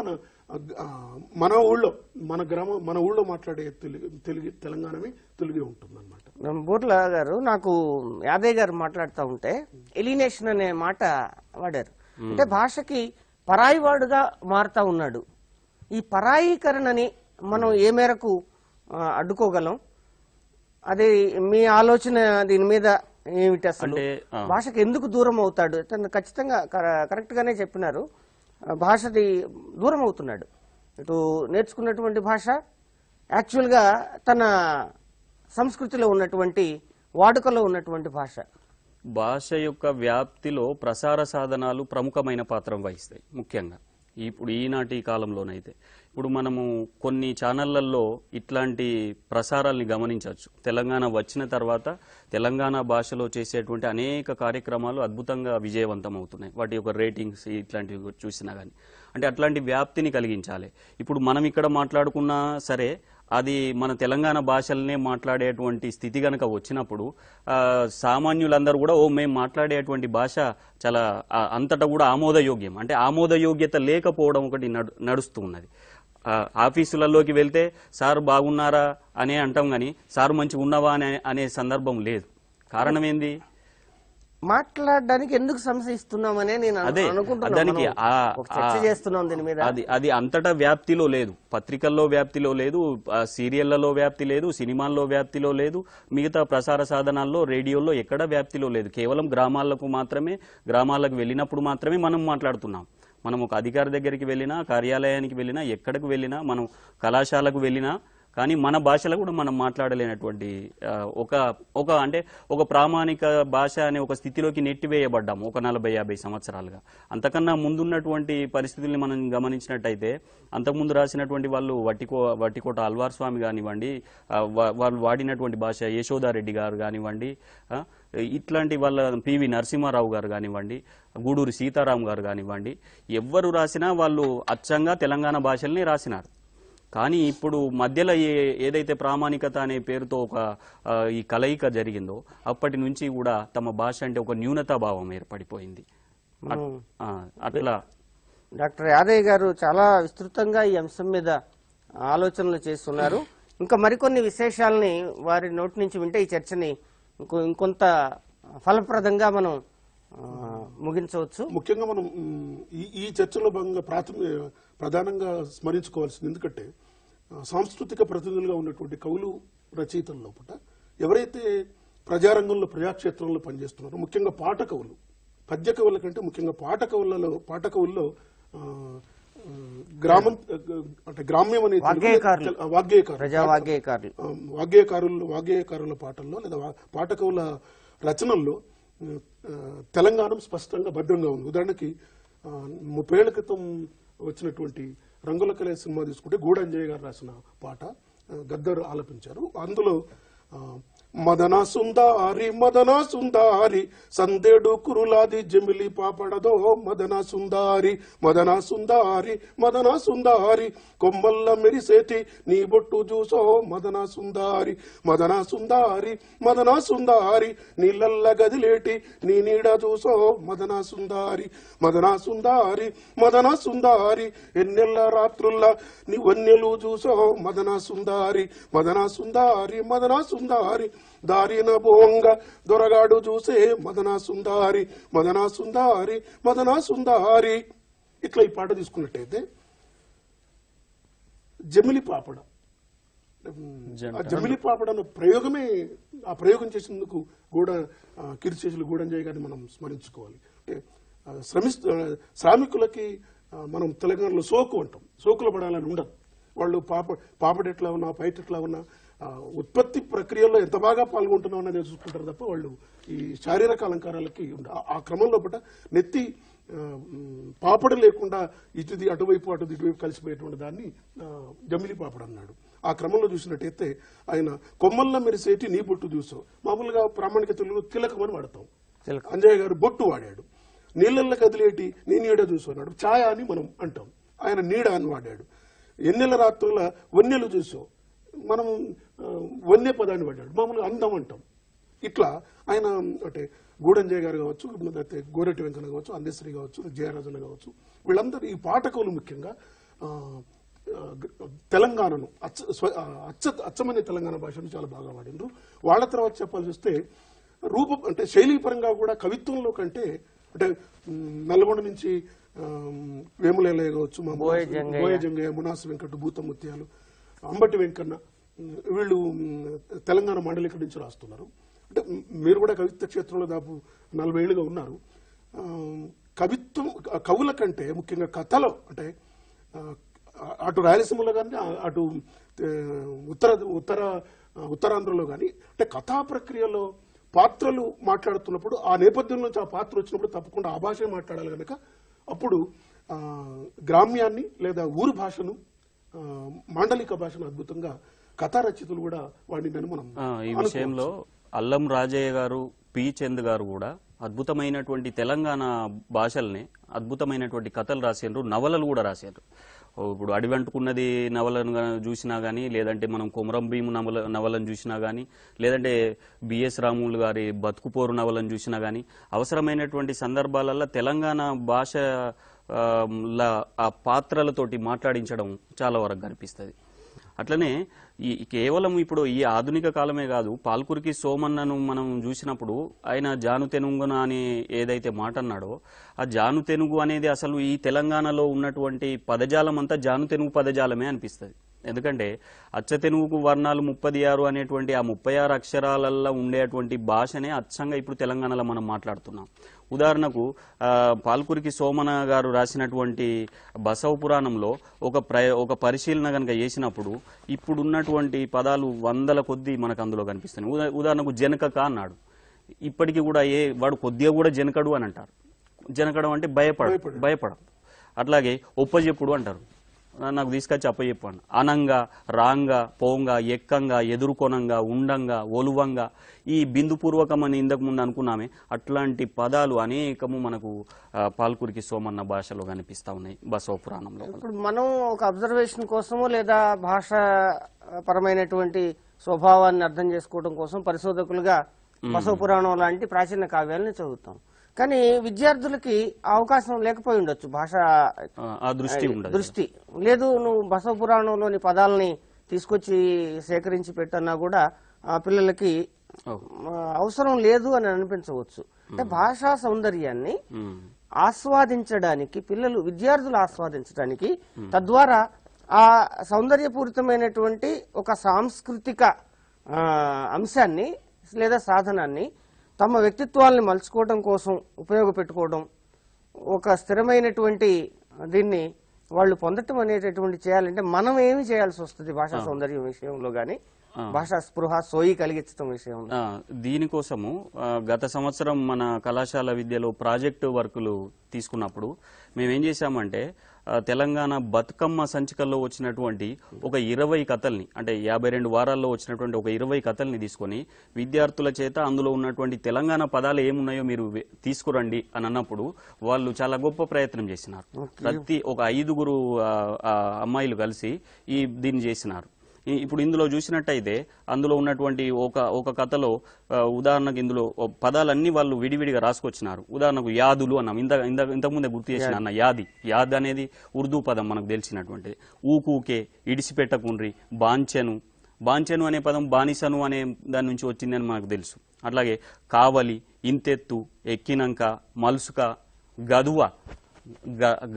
మన ఊళ్ళో మన ఊళ్ళో మాట్లాడే తెలంగాణమే తెలుగే ఉంటుంది అనమాట. బూర్ల గారు, నాకు యాదయ్య గారు మాట్లాడుతూ ఉంటే ఎలినేషన్ అనే మాట వాడారు. అంటే భాషకి పరాయివాడుగా మారుతా ఉన్నాడు. ఈ పరాయీకరణని మనం ఏ మేరకు అడ్డుకోగలం? అది మీ ఆలోచన దీని మీద ఏమిటి? అసలు భాషకు ఎందుకు దూరం అవుతాడు? ఖచ్చితంగా కరెక్ట్ గానే చెప్పినారు. భాషది దూరం అవుతున్నాడు. ఇటు నేర్చుకున్నటువంటి భాష యాక్చువల్ గా తన సంస్కృతిలో ఉన్నటువంటి వాడుకలో ఉన్నటువంటి భాష యొక్క వ్యాప్తిలో ప్రసార సాధనాలు ప్రముఖమైన పాత్ర వహిస్తాయి. ముఖ్యంగా ఇప్పుడు ఈనాటి కాలంలోనైతే ఇప్పుడు మనము కొన్ని ఛానళ్లలో ఇట్లాంటి ప్రసారాల్ని గమనించవచ్చు. తెలంగాణ వచ్చిన తర్వాత తెలంగాణ భాషలో చేసేటువంటి అనేక కార్యక్రమాలు అద్భుతంగా విజయవంతం అవుతున్నాయి. వాటి యొక్క రేటింగ్స్ ఇట్లాంటివి చూసినా కానీ అంటే అట్లాంటి వ్యాప్తిని కలిగించాలి. ఇప్పుడు మనం ఇక్కడ మాట్లాడుకున్నా సరే అది మన తెలంగాణ భాషలనే మాట్లాడేటువంటి స్థితి గనక వచ్చినప్పుడు సామాన్యులందరూ కూడా మేము మాట్లాడేటువంటి భాష చాలా అంతటా కూడా ఆమోదయోగ్యం, అంటే ఆమోదయోగ్యత లేకపోవడం ఒకటి నడుస్తూ ఉన్నది. ఆఫీసులలోకి వెళ్తే సార్ బాగున్నారా అనే అంటాం కానీ సార్ మంచిగా ఉన్నావా అనే సందర్భం లేదు. కారణం ఏంది? మాట్లాడడానికి ఎందుకు సంశయిస్తున్నామనే నేను అనుకుంటున్నాను. అది అంతటా వ్యాప్తిలో లేదు, పత్రికల్లో వ్యాప్తిలో లేదు, సీరియళ్లలో వ్యాప్తి లేదు, సినిమాల్లో వ్యాప్తిలో లేదు, మిగతా ప్రసార సాధనాల్లో రేడియోలో ఎక్కడ వ్యాప్తిలో లేదు. కేవలం గ్రామాలకు వెళ్ళినప్పుడు మాత్రమే మనం మాట్లాడుతున్నాం. మనం ఒక అధికారి దగ్గరికి వెళ్ళినా, కార్యాలయానికి వెళ్ళినా, ఎక్కడికి వెళ్ళినా, మనం కళాశాలకు వెళ్ళినా కానీ మన భాషలో కూడా మనం మాట్లాడలేనటువంటి ఒక ప్రామాణిక భాష అనే ఒక స్థితిలోకి నెట్టివేయబడ్డాము ఒక 40-50 సంవత్సరాలుగా. అంతకన్నా ముందున్నటువంటి పరిస్థితుల్ని మనం గమనించినట్టయితే అంతకుముందు రాసినటువంటి వాళ్ళు వట్టికోట అల్వార్ స్వామి కానివ్వండి, వాళ్ళు వాడినటువంటి భాష యశోదారెడ్డి గారు కానివ్వండి, ఇట్లాంటి వాళ్ళ పివి నరసింహారావు గారు కానివ్వండి, గూడూరి సీతారాం గారు కానివ్వండి, ఎవ్వరు రాసినా వాళ్ళు అచ్చంగా తెలంగాణ భాషల్ని రాసినారు. కానీ ఇప్పుడు మధ్యలో ఏదైతే ప్రామాణికత అనే పేరుతో ఈ కలయిక జరిగిందో అప్పటి నుంచి కూడా తమ భాష అంటే ఒక న్యూనతా భావం ఏర్పడిపోయింది. అట్లా డాక్టర్ యాదయ్య గారు చాలా విస్తృతంగా ఈ అంశం మీద ఆలోచనలు చేస్తున్నారు. ఇంకా మరికొన్ని విశేషాలని వారి నోటి నుంచి వింటే ఈ చర్చని ఇంకొంత ఫలప్రదంగా మనం ముగించవచ్చు. ముఖ్యంగా మనం ఈ చర్చలో భాగంగా ప్రధానంగా స్మరించుకోవాల్సింది, ఎందుకంటే సాంస్కృతిక ప్రతినిధులుగా ఉన్నటువంటి కవులు రచయితల లోపల ఎవరైతే ప్రజారంగంలో ప్రజాక్షేత్రంలో పనిచేస్తున్నారో, ముఖ్యంగా పాట కవులు, పద్య కవుల కంటే ముఖ్యంగా పాట కవుల్లో గ్రామం అంటే గ్రామ్యం అనే వాగ్గేయకారుల పాటల్లో లేదా పాట కవుల రచనల్లో తెలంగాణ స్పష్టంగా భద్రంగా ఉంది. ఉదాహరణకి 30 ఏళ్ల క్రితం వచ్చినటువంటి రంగుల కలే సినిమా తీసుకుంటే గూడంజయ్య గారు రాసిన పాట గద్దరు ఆలపించారు. అందులో మదన సుందారి సందేడు కురులాది జమిలి పాపడదో మదన సుందారి కొమ్మల్ల మెరిసేటి నీ బొట్టు చూసో మదన సుందారి నీళ్ళల్ల గదిలేటి నీ నీడ చూసో మదన సుందారి ఎన్నెల్ల రాత్రుల్ల నీ వన్యలు చూసో మదన సుందారి దారిన బోంగ దొరగాడు చూసే మదనా సుందారి. ఇట్లా ఈ పాట తీసుకున్నట్టయితే జమిలి పాపడ అన్న ప్రయోగమే, ఆ ప్రయోగం చేసినందుకు కీర్తిశేషులు గూడంజయ్య గారిని మనం స్మరించుకోవాలి. అంటే శ్రామికులకి మనం తెలంగాణలో సోకు అంటాం, సోకులు పడాలని ఉండదు. వాళ్ళు పాపడ ఎట్లా ఉన్నా పైట ఎట్లా ఉన్నా ఉత్పత్తి ప్రక్రియలో ఎంత బాగా పాల్గొంటున్నాం అనేది చూసుకుంటారు తప్ప వాళ్ళు ఈ శారీరక అలంకారాలకి ఆ క్రమంలో పట్ల నెత్తి పాపడ లేకుండా అటువైపు ఇటువైపు కలిసిపోయేటువంటి దాన్ని జమిలి పాపడ అన్నాడు. ఆ క్రమంలో చూసినట్టయితే ఆయన కొమ్మల్ల మెరిసేటి నీ బొట్టు చూసావు, మామూలుగా ప్రామాణిక తెలుగులో తిలకం అని వాడతాం, అంజయ్య గారు బొట్టు వాడాడు. నీళ్ళల్లో కదిలేటి నీ నీడ చూసాడు, ఛాయ అని మనం అంటాం, ఆయన నీడ అని వాడాడు. ఎన్నెల రాత్రుల వన్యలు చూసావు, మనం వన్య పదాన్ని వాడాడు, మామూలుగా అందం అంటాం. ఇట్లా ఆయన అంటే గూడంజయ్య గారు కావచ్చు, లేకపోతే గోరెట్టి వెంకన్న కావచ్చు, అందశ్రీ కావచ్చు, జయరాజన్న కావచ్చు, వీళ్ళందరూ ఈ పాఠకులు ముఖ్యంగా తెలంగాణను అచ్చమైన తెలంగాణ భాషను చాలా బాగా వాడిండ్రు. వాళ్ళ తర్వాత చెప్పాల్సి వస్తే అంటే శైలీపరంగా కూడా కవిత్వంలో కంటే అంటే నల్గొండ నుంచి వేములయ్య కావచ్చు, బోయ జంగయ్య, మునాసు వెంకట, భూతముత్యాలు, అంబటి వెంకన్న, వీళ్ళు తెలంగాణ మండలిక నుంచి రాస్తున్నారు. అంటే మీరు కూడా కవిత్వ క్షేత్రంలో దాదాపు 40 ఏళ్ళుగా ఉన్నారు. కవిత్వం కవుల కంటే ముఖ్యంగా కథలో అంటే అటు రాయలసీమలో కానీ అటు ఉత్తరాంధ్రలో కానీ అంటే కథా ప్రక్రియలో పాత్రలు మాట్లాడుతున్నప్పుడు ఆ నేపథ్యం నుంచి ఆ పాత్ర వచ్చినప్పుడు తప్పకుండా ఆ భాష మాట్లాడాలి కనుక అప్పుడు గ్రామ్యాన్ని లేదా ఊరు భాషను మాండలిక భాషను అద్భుతంగా కథా రచయితలు కూడా వాడినని మనం ఈ విషయంలో అల్లం రాజయ్య గారు, పి చంద్ గారు కూడా అద్భుతమైనటువంటి తెలంగాణ భాషల్ని అద్భుతమైనటువంటి కథలు రాసారు, నవలలు కూడా రాశారు. ఇప్పుడు అడివంటుకున్నది నవలను చూసినా కానీ, లేదంటే మనం కొమరం భీము నవలను చూసినా కానీ, లేదంటే బిఎస్ రాములు గారి బతుకుపోరు నవలను చూసినా కానీ అవసరమైనటువంటి సందర్భాలలో తెలంగాణ భాష ఆ పాత్రలతోటి మాట్లాడించడం చాలా వరకు కనిపిస్తుంది. అట్లనే కేవలం ఇప్పుడు ఈ ఆధునిక కాలమే కాదు, పాల్కురికి సోమన్నను మనం చూసినప్పుడు ఆయన జాను తెనుగున అని ఏదైతే మాట అన్నాడో ఆ జాను తెనుగు అనేది అసలు ఈ తెలంగాణలో ఉన్నటువంటి పదజాలం అంతా జాను తెనుగు పదజాలమే అనిపిస్తుంది. ఎందుకంటే అచ్చ తెనుగు వర్ణాలు 36 అనేటువంటి ఆ 36 అక్షరాలలో ఉండేటువంటి భాషనే అచ్చంగా ఇప్పుడు తెలంగాణలో మనం మాట్లాడుతున్నాం. ఉదాహరణకు పాల్కురికి సోమన గారు రాసినటువంటి బసవ పురాణంలో ఒక పరిశీలన కనుక చేసినప్పుడు ఇప్పుడున్నటువంటి పదాలు వందల కొద్దీ మనకు అందులో కనిపిస్తున్నాయి. ఉదాహరణకు జనకక అన్నాడు. ఇప్పటికీ కూడా వాడు కొద్దిగా కూడా జనకడు అని అంటారు. జనకడం అంటే భయపడదు. అట్లాగే ఒప్పజెప్పుడు అంటారు, నాకు తీసుకొచ్చి అప్పచెప్పు అని. అనంగా, రాంగా, పోంగా, ఎక్కంగా, ఎదుర్కొనంగా, ఉండంగా, ఒలువంగా, ఈ బిందుపూర్వకం అని ఇంతకు ముందు అనుకున్నామే, అట్లాంటి పదాలు అనేకము మనకు పాల్కురికి సోమన్న భాషలో కనిపిస్తా ఉన్నాయి బసవ పురాణంలో. ఇప్పుడు మనం ఒక అబ్జర్వేషన్ కోసము లేదా భాష పరమైనటువంటి స్వభావాన్ని అర్థం చేసుకోవడం కోసం పరిశోధకులుగా బసవ పురాణం లాంటి ప్రాచీన కావ్యాలను చదువుతాం. కానీ విద్యార్థులకి అవకాశం లేకపోయి ఉండొచ్చు, భాష దృష్టి లేదు. నువ్వు బసవ పురాణంలోని పదాలని తీసుకొచ్చి సేకరించి పెట్టన్నా కూడా ఆ పిల్లలకి అవసరం లేదు అని అనిపించవచ్చు. అంటే భాషా సౌందర్యాన్ని ఆస్వాదించడానికి విద్యార్థులు ఆస్వాదించడానికి, తద్వారా ఆ సౌందర్యపూరితమైనటువంటి ఒక సాంస్కృతిక అంశాన్ని లేదా సాధనాన్ని తమ వ్యక్తిత్వాలను మలుచుకోవడం కోసం ఉపయోగపెట్టుకోవడం, ఒక స్థిరమైనటువంటి దీన్ని వాళ్ళు పొందటం అనేటటువంటి చేయాలంటే మనం ఏమి చేయాల్సి వస్తుంది భాషా సౌందర్యం విషయంలో గానీ, భాషా స్పృహ సోయి కలిగించడం విషయంలో? దీనికోసము గత సంవత్సరం మన కళాశాల విద్యలో ప్రాజెక్టు వర్కులు తీసుకున్నప్పుడు మేమేం చేశామంటే తెలంగాణ బతుకమ్మ సంచికల్లో వచ్చినటువంటి ఒక 20 కథల్ని, అంటే 52 వారాల్లో వచ్చినటువంటి ఒక 20 కథల్ని తీసుకొని విద్యార్థుల చేత అందులో ఉన్నటువంటి తెలంగాణ పదాలు ఏమున్నాయో మీరు తీసుకురండి అని అన్నప్పుడు వాళ్ళు చాలా గొప్ప ప్రయత్నం చేసినారు. ప్రతి ఒక 5గురు అమ్మాయిలు కలిసి దీన్ని చేసినారు. ఇప్పుడు ఇందులో చూసినట్టయితే అందులో ఉన్నటువంటి ఒక కథలో ఉదాహరణకు ఇందులో పదాలన్నీ వాళ్ళు విడివిడిగా రాసుకొచ్చినారు. ఉదాహరణకు యాదులు అన్నాం, ఇంతకుముందే గుర్తు చేసిన అన్న యాద్ అనేది ఉర్దూ పదం మనకు తెలిసినటువంటిది. ఊకూకే, ఇడిసిపెట్టకుండ్రి, బాంచెను అనే పదం బానిసను అనే దాని నుంచి వచ్చిందని మనకు తెలుసు. అట్లాగే కావలి, ఇంతెత్తు, ఎక్కినంక, మల్సుక, గదువ,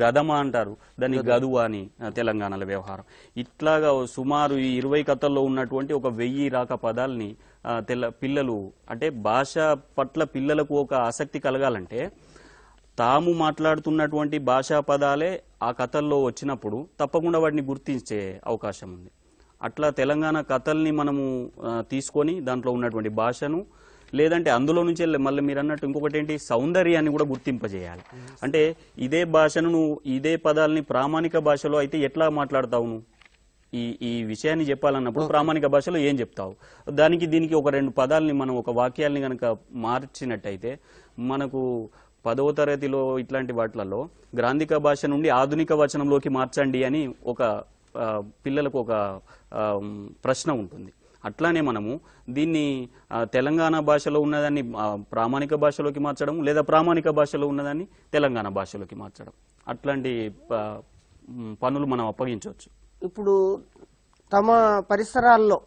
గదమ అంటారు దాన్ని, గదువ అని తెలంగాణలో వ్యవహారం. ఇట్లాగా సుమారు ఈ 20 కథల్లో ఉన్నటువంటి ఒక 1000 రాక పదాలని పిల్లలు, అంటే భాష పట్ల పిల్లలకు ఒక ఆసక్తి కలగాలంటే తాము మాట్లాడుతున్నటువంటి భాషా పదాలే ఆ కథల్లో వచ్చినప్పుడు తప్పకుండా వాటిని గుర్తించే అవకాశం ఉంది. అట్లా తెలంగాణ కథల్ని మనము తీసుకొని దాంట్లో ఉన్నటువంటి భాషను, లేదంటే అందులో నుంచి మళ్ళీ మీరు అన్నట్టు ఇంకొకటి ఏంటి, సౌందర్యాన్ని కూడా గుర్తింపజేయాలి. అంటే ఇదే భాషను నువ్వు ఇదే పదాలని ప్రామాణిక భాషలో అయితే ఎట్లా మాట్లాడతావు, నువ్వు ఈ విషయాన్ని చెప్పాలన్నప్పుడు ప్రామాణిక భాషలో ఏం చెప్తావు, దానికి దీనికి ఒక 2 పదాలని మనం ఒక వాక్యాలని కనుక మార్చినట్టయితే మనకు 10వ తరగతిలో ఇట్లాంటి వాటిలలో గ్రాంధిక భాష నుండి ఆధునిక వచనంలోకి మార్చండి అని ఒక పిల్లలకు ఒక ప్రశ్న ఉంటుంది. అట్లానే మనము దీన్ని తెలంగాణ భాషలో ఉన్నదాన్ని ప్రామాణిక భాషలోకి మార్చడం, లేదా ప్రామాణిక భాషలో ఉన్నదాన్ని తెలంగాణ భాషలోకి మార్చడం, అట్లాంటి పనులు మనం అప్పగించవచ్చు. ఇప్పుడు తమ పరిసరాల్లో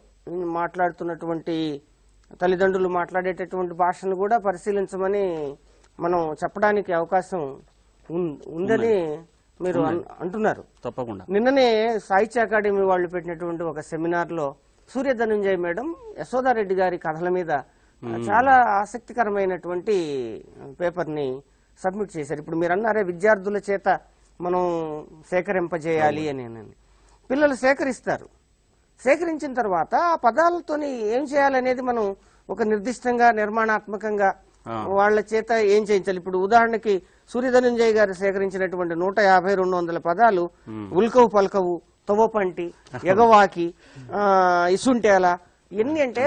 మాట్లాడుతున్నటువంటి తల్లిదండ్రులు మాట్లాడేటటువంటి భాషను కూడా పరిశీలించమని మనం చెప్పడానికి అవకాశం ఉందని మీరు అంటున్నారు. తప్పకుండా. నిన్ననే సాహిత్య అకాడమీ వాళ్ళు పెట్టినటువంటి ఒక సెమినార్లో సూర్య ధనంజయ్ మేడం యశోదారెడ్డి గారి కథల మీద చాలా ఆసక్తికరమైనటువంటి పేపర్ని సబ్మిట్ చేశారు. ఇప్పుడు మీరు అన్నారే విద్యార్థుల చేత మనం సేకరింపజేయాలి అని. పిల్లలు సేకరిస్తారు. సేకరించిన తర్వాత ఆ పదాలతోని ఏం చేయాలనేది మనం ఒక నిర్దిష్టంగా నిర్మాణాత్మకంగా వాళ్ళ చేత ఏం చేయించాలి. ఇప్పుడు ఉదాహరణకి సూర్య ధనంజయ్ గారు సేకరించినటువంటి 150-200 పదాలు ఉల్కవు పల్కవు, తొవ్వపంటి, ఎగవాకి, ఇసుంటేల, ఎన్ని అంటే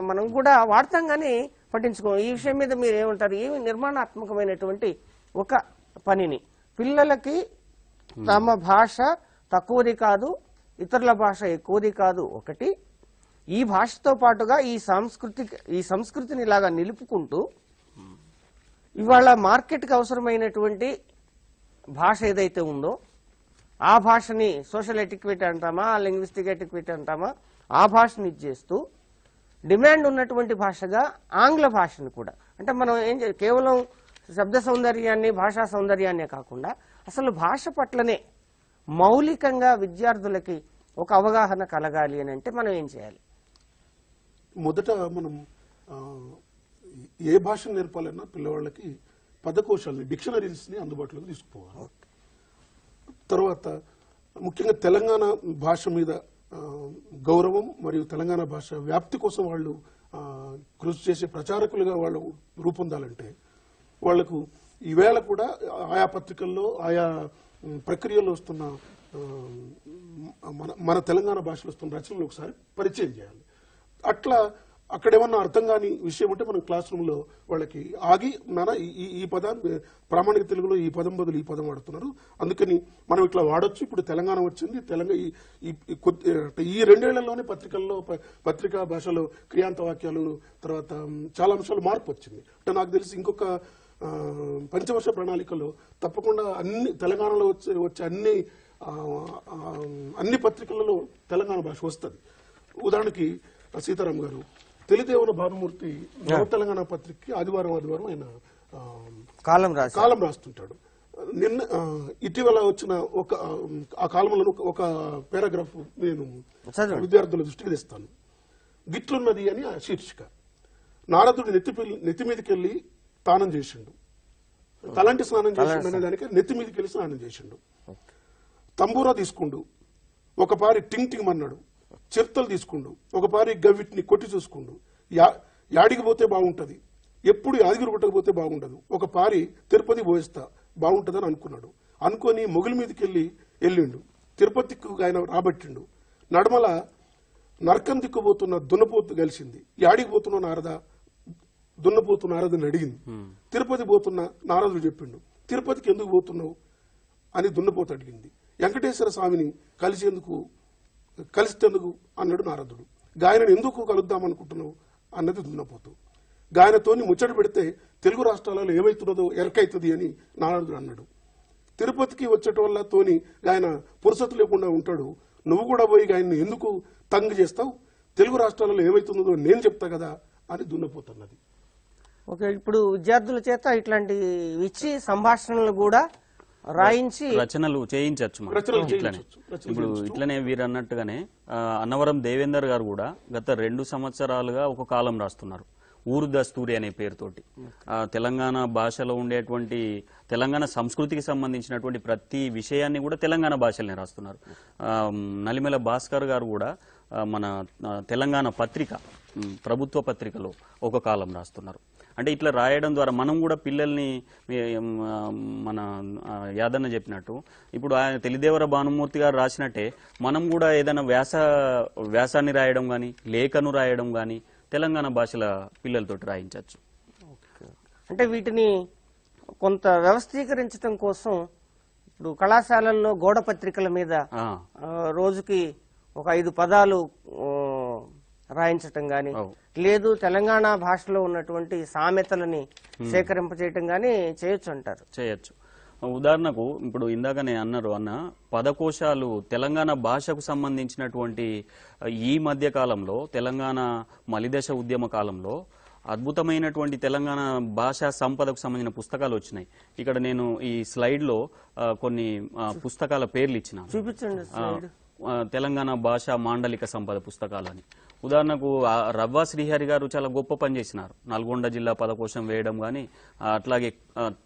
మనం కూడా వాడతాం కానీ పట్టించుకో. ఈ విషయం మీద మీరు ఏమంటారు? ఏమి నిర్మాణాత్మకమైనటువంటి ఒక పనిని పిల్లలకి తమ భాష తక్కువది కాదు, ఇతరుల భాష ఎక్కువది కాదు, ఒకటి ఈ భాషతో పాటుగా ఈ సంస్కృతిని ఇలాగా నిలుపుకుంటూ ఇవాళ మార్కెట్కి అవసరమైనటువంటి భాష ఏదైతే ఉందో ఆ భాషని సోషల్ ఎటిక్వేట్ అంటామా, లింగ్విస్టిక్ ఎటిక్వేట్ అంటామా, ఆ భాషని ఇచ్చేస్తూ డిమాండ్ ఉన్నటువంటి భాషగా ఆంగ్ల భాషను కూడా, అంటే మనం కేవలం శబ్ద సౌందర్యాన్ని భాషా సౌందర్యాన్నే కాకుండా అసలు భాష పట్లనే మౌలికంగా విద్యార్థులకి ఒక అవగాహన కలగాలి అని అంటే మనం ఏం చేయాలి? మొదట మనం ఏ భాష నేర్పాలన్నా పిల్లవాళ్ళకి పదకోశాలని, డిక్షనరీస్ని అందుబాటులోకి తీసుకుపోవాలి. తర్వాత ముఖ్యంగా తెలంగాణ భాష మీద గౌరవం మరియు తెలంగాణ భాష వ్యాప్తి కోసం వాళ్ళు కృషి చేసే ప్రచారకులుగా వాళ్ళు రూపొందాలంటే వాళ్లకు ఈవేళ కూడా ఆయా పత్రికల్లో ఆయా ప్రక్రియలో వస్తున్న మన తెలంగాణ భాషలో వస్తున్న రచనలు ఒకసారి పరిచయం చేయాలి. అట్లా అక్కడేమన్నా అర్థం కాని విషయం ఉంటే మనం క్లాస్ రూమ్ లో వాళ్ళకి ఆగి నాన్న ఈ పదాన్ని ప్రామాణిక తెలుగులో ఈ పదం బదులు ఈ పదం వాడుతున్నారు, అందుకని మనం ఇట్లా వాడొచ్చు. ఇప్పుడు తెలంగాణ వచ్చింది, ఈ 2 ఏళ్లలోనే పత్రికా భాషలో క్రియాంత వాక్యాలు తర్వాత చాలా అంశాలు మార్పు వచ్చింది. అంటే నాకు తెలిసి ఇంకొక పంచవర్ష ప్రణాళికలో తప్పకుండా తెలంగాణలో వచ్చే అన్ని పత్రికలలో తెలంగాణ భాష వస్తుంది. ఉదాహరణకి సీతారాం గారు తెలిదేవుల భానుమూర్తి నవ తెలంగాణ పత్రికకి ఆదివారం ఆయన కాలం రాస్తుంటాడు. నిన్న ఇటీవల వచ్చిన ఆ కాలంలో ఒక పారాగ్రాఫ్ నేను విద్యార్థుల దృష్టికి తెస్తాను. గిట్లున్నది అని ఆ శీర్షిక. నారదుడు నెత్తి మీదకి వెళ్ళి స్నానం చేసిండు, తలంటి స్నానం చేసిండు అనే దానికి నెత్తి మీదకి వెళ్ళి స్నానం చేసిండు. తంబూరా తీసుకుండు, ఒక పారి టింగ్ టింగ్ అన్నాడు. చిరుతలు తీసుకుండు, ఒక పారి గవ్విటిని కొట్టి చూసుకుండు. యాడికి పోతే బాగుంటది, ఎప్పుడు యాదగిరి గుట్టకపోతే బాగుండదు, ఒక పారి తిరుపతి పోయిస్తా బాగుంటదని అనుకున్నాడు. అనుకొని మొగుల మీదకి వెళ్ళిండు. తిరుపతికి ఆయన రాబట్టిండు. నడమల నరకం దిక్కుపోతున్న దున్నపోతు కలిసింది. యాడికి పోతున్న నారద, దున్నపోతు నారదని అడిగింది. తిరుపతి పోతున్న నారదుడు చెప్పిండు. తిరుపతికి ఎందుకు పోతున్నావు అని దున్నపోతు అడిగింది. వెంకటేశ్వర స్వామిని కలిసేందుకు అన్నాడు నారదుడు. గాయనను ఎందుకు కలుద్దామనుకుంటున్నావు అన్నది దున్నపోతు. గాయనతోని ముచ్చట పెడితే తెలుగు రాష్ట్రాలలో ఏమైతున్నదో ఎరకైతుంది అని నారదుడు అన్నాడు. తిరుపతికి వచ్చేట వల్ల తోని గాయన పురుసతు లేకుండా ఉంటాడు, నువ్వు కూడా పోయి గాయన్ని ఎందుకు తంగు చేస్తావు, తెలుగు రాష్ట్రాలలో ఏమైతుందో నేను చెప్తా కదా అని దున్నపోతున్నది. ఓకే, ఇప్పుడు విద్యార్థుల చేత ఇట్లాంటి ఇచ్చి సంభాషణలు కూడా రాయించి రచనలు చేయించవచ్చు. ఇప్పుడు ఇట్లనే వీరు అన్నట్టుగానే అన్నవరం దేవేందర్ గారు కూడా గత 2 సంవత్సరాలుగా ఒక కాలం రాస్తున్నారు, ఊరు దస్తూరి అనే పేరుతోటి. తెలంగాణ భాషలో ఉండేటువంటి తెలంగాణ సంస్కృతికి సంబంధించినటువంటి ప్రతి విషయాన్ని కూడా తెలంగాణ భాషలోనే రాస్తున్నారు. నలిమెల భాస్కర్ గారు కూడా మన తెలంగాణ పత్రిక, ప్రభుత్వ పత్రికలో ఒక కాలం రాస్తున్నారు. అంటే ఇట్లా రాయడం ద్వారా మనం కూడా పిల్లల్ని, మన యాదన్న చెప్పినట్టు ఇప్పుడు ఆయన తెలిదేవర భానుమూర్తి గారు రాసినట్టే మనం కూడా ఏదైనా వ్యాసాన్ని రాయడం కానీ, లేఖను రాయడం కానీ తెలంగాణ భాషల పిల్లలతోటి రాయించవచ్చు. అంటే వీటిని కొంత వ్యవస్థీకరించడం కోసం ఇప్పుడు కళాశాలల్లో గోడ పత్రికల మీద రోజుకి ఒక 5 పదాలు రాయించటం గాని, లేదు తెలంగాణ భాషలో ఉన్నటువంటి సామెతలని సేకరింపచేయటం గాని చేయొచ్చు అంటారు. చేయొచ్చు. ఉదాహరణకు ఇప్పుడు ఇందాకనే అన్నారు పదకోశాలు తెలంగాణ భాషకు సంబంధించినటువంటి ఈ మధ్య కాలంలో తెలంగాణ మలిదశ ఉద్యమ కాలంలో అద్భుతమైనటువంటి తెలంగాణ భాషా సంపదకు సంబంధించిన పుస్తకాలు వచ్చినాయి. ఇక్కడ నేను ఈ స్లైడ్ లో కొన్ని పుస్తకాల పేర్లు ఇచ్చిన, చూపించండి. తెలంగాణ భాషా మాండలిక సంపద పుస్తకాలని. ఉదాహరణకు రవ్వ శ్రీహరి గారు చాలా గొప్ప పని చేసినారు, నల్గొండ జిల్లా పదకోశం వేయడం కానీ, అట్లాగే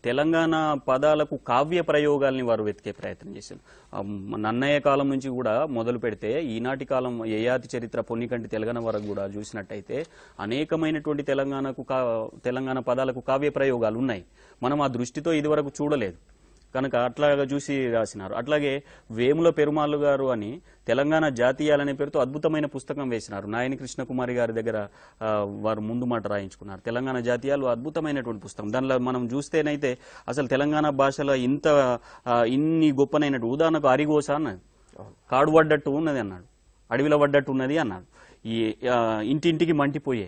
తెలంగాణ పదాలకు కావ్య ప్రయోగాల్ని వారు వెతికే ప్రయత్నం చేశారు. నన్నయ్య కాలం నుంచి కూడా మొదలు పెడితే ఈనాటి కాలం యయాతి చరిత్ర పొన్నికంటి తెలంగాణ వరకు కూడా చూసినట్టయితే అనేకమైనటువంటి తెలంగాణ పదాలకు కావ్య ప్రయోగాలు ఉన్నాయి. మనం ఆ దృష్టితో ఇదివరకు చూడలేదు కనుక అట్లాగా చూసి రాసినారు. అట్లాగే వేముల పెరుమాళ్ళు గారు అని తెలంగాణ జాతీయాలనే పేరుతో అద్భుతమైన పుస్తకం వేసినారు. నాయని కృష్ణకుమారి గారి దగ్గర వారు ముందు మాట రాయించుకున్నారు. తెలంగాణ జాతీయాలు అద్భుతమైనటువంటి పుస్తకం. దానిలో మనం చూస్తేనైతే అసలు తెలంగాణ భాషలో ఇన్ని గొప్పనైనట్టు, ఉదాహరణకు అరిగోస అన్నది, కాడు పడ్డట్టు ఉన్నది అన్నాడు, అడవిలో పడ్డట్టు ఉన్నది అన్నాడు, ఈ ఇంటింటికి మంటిపోయే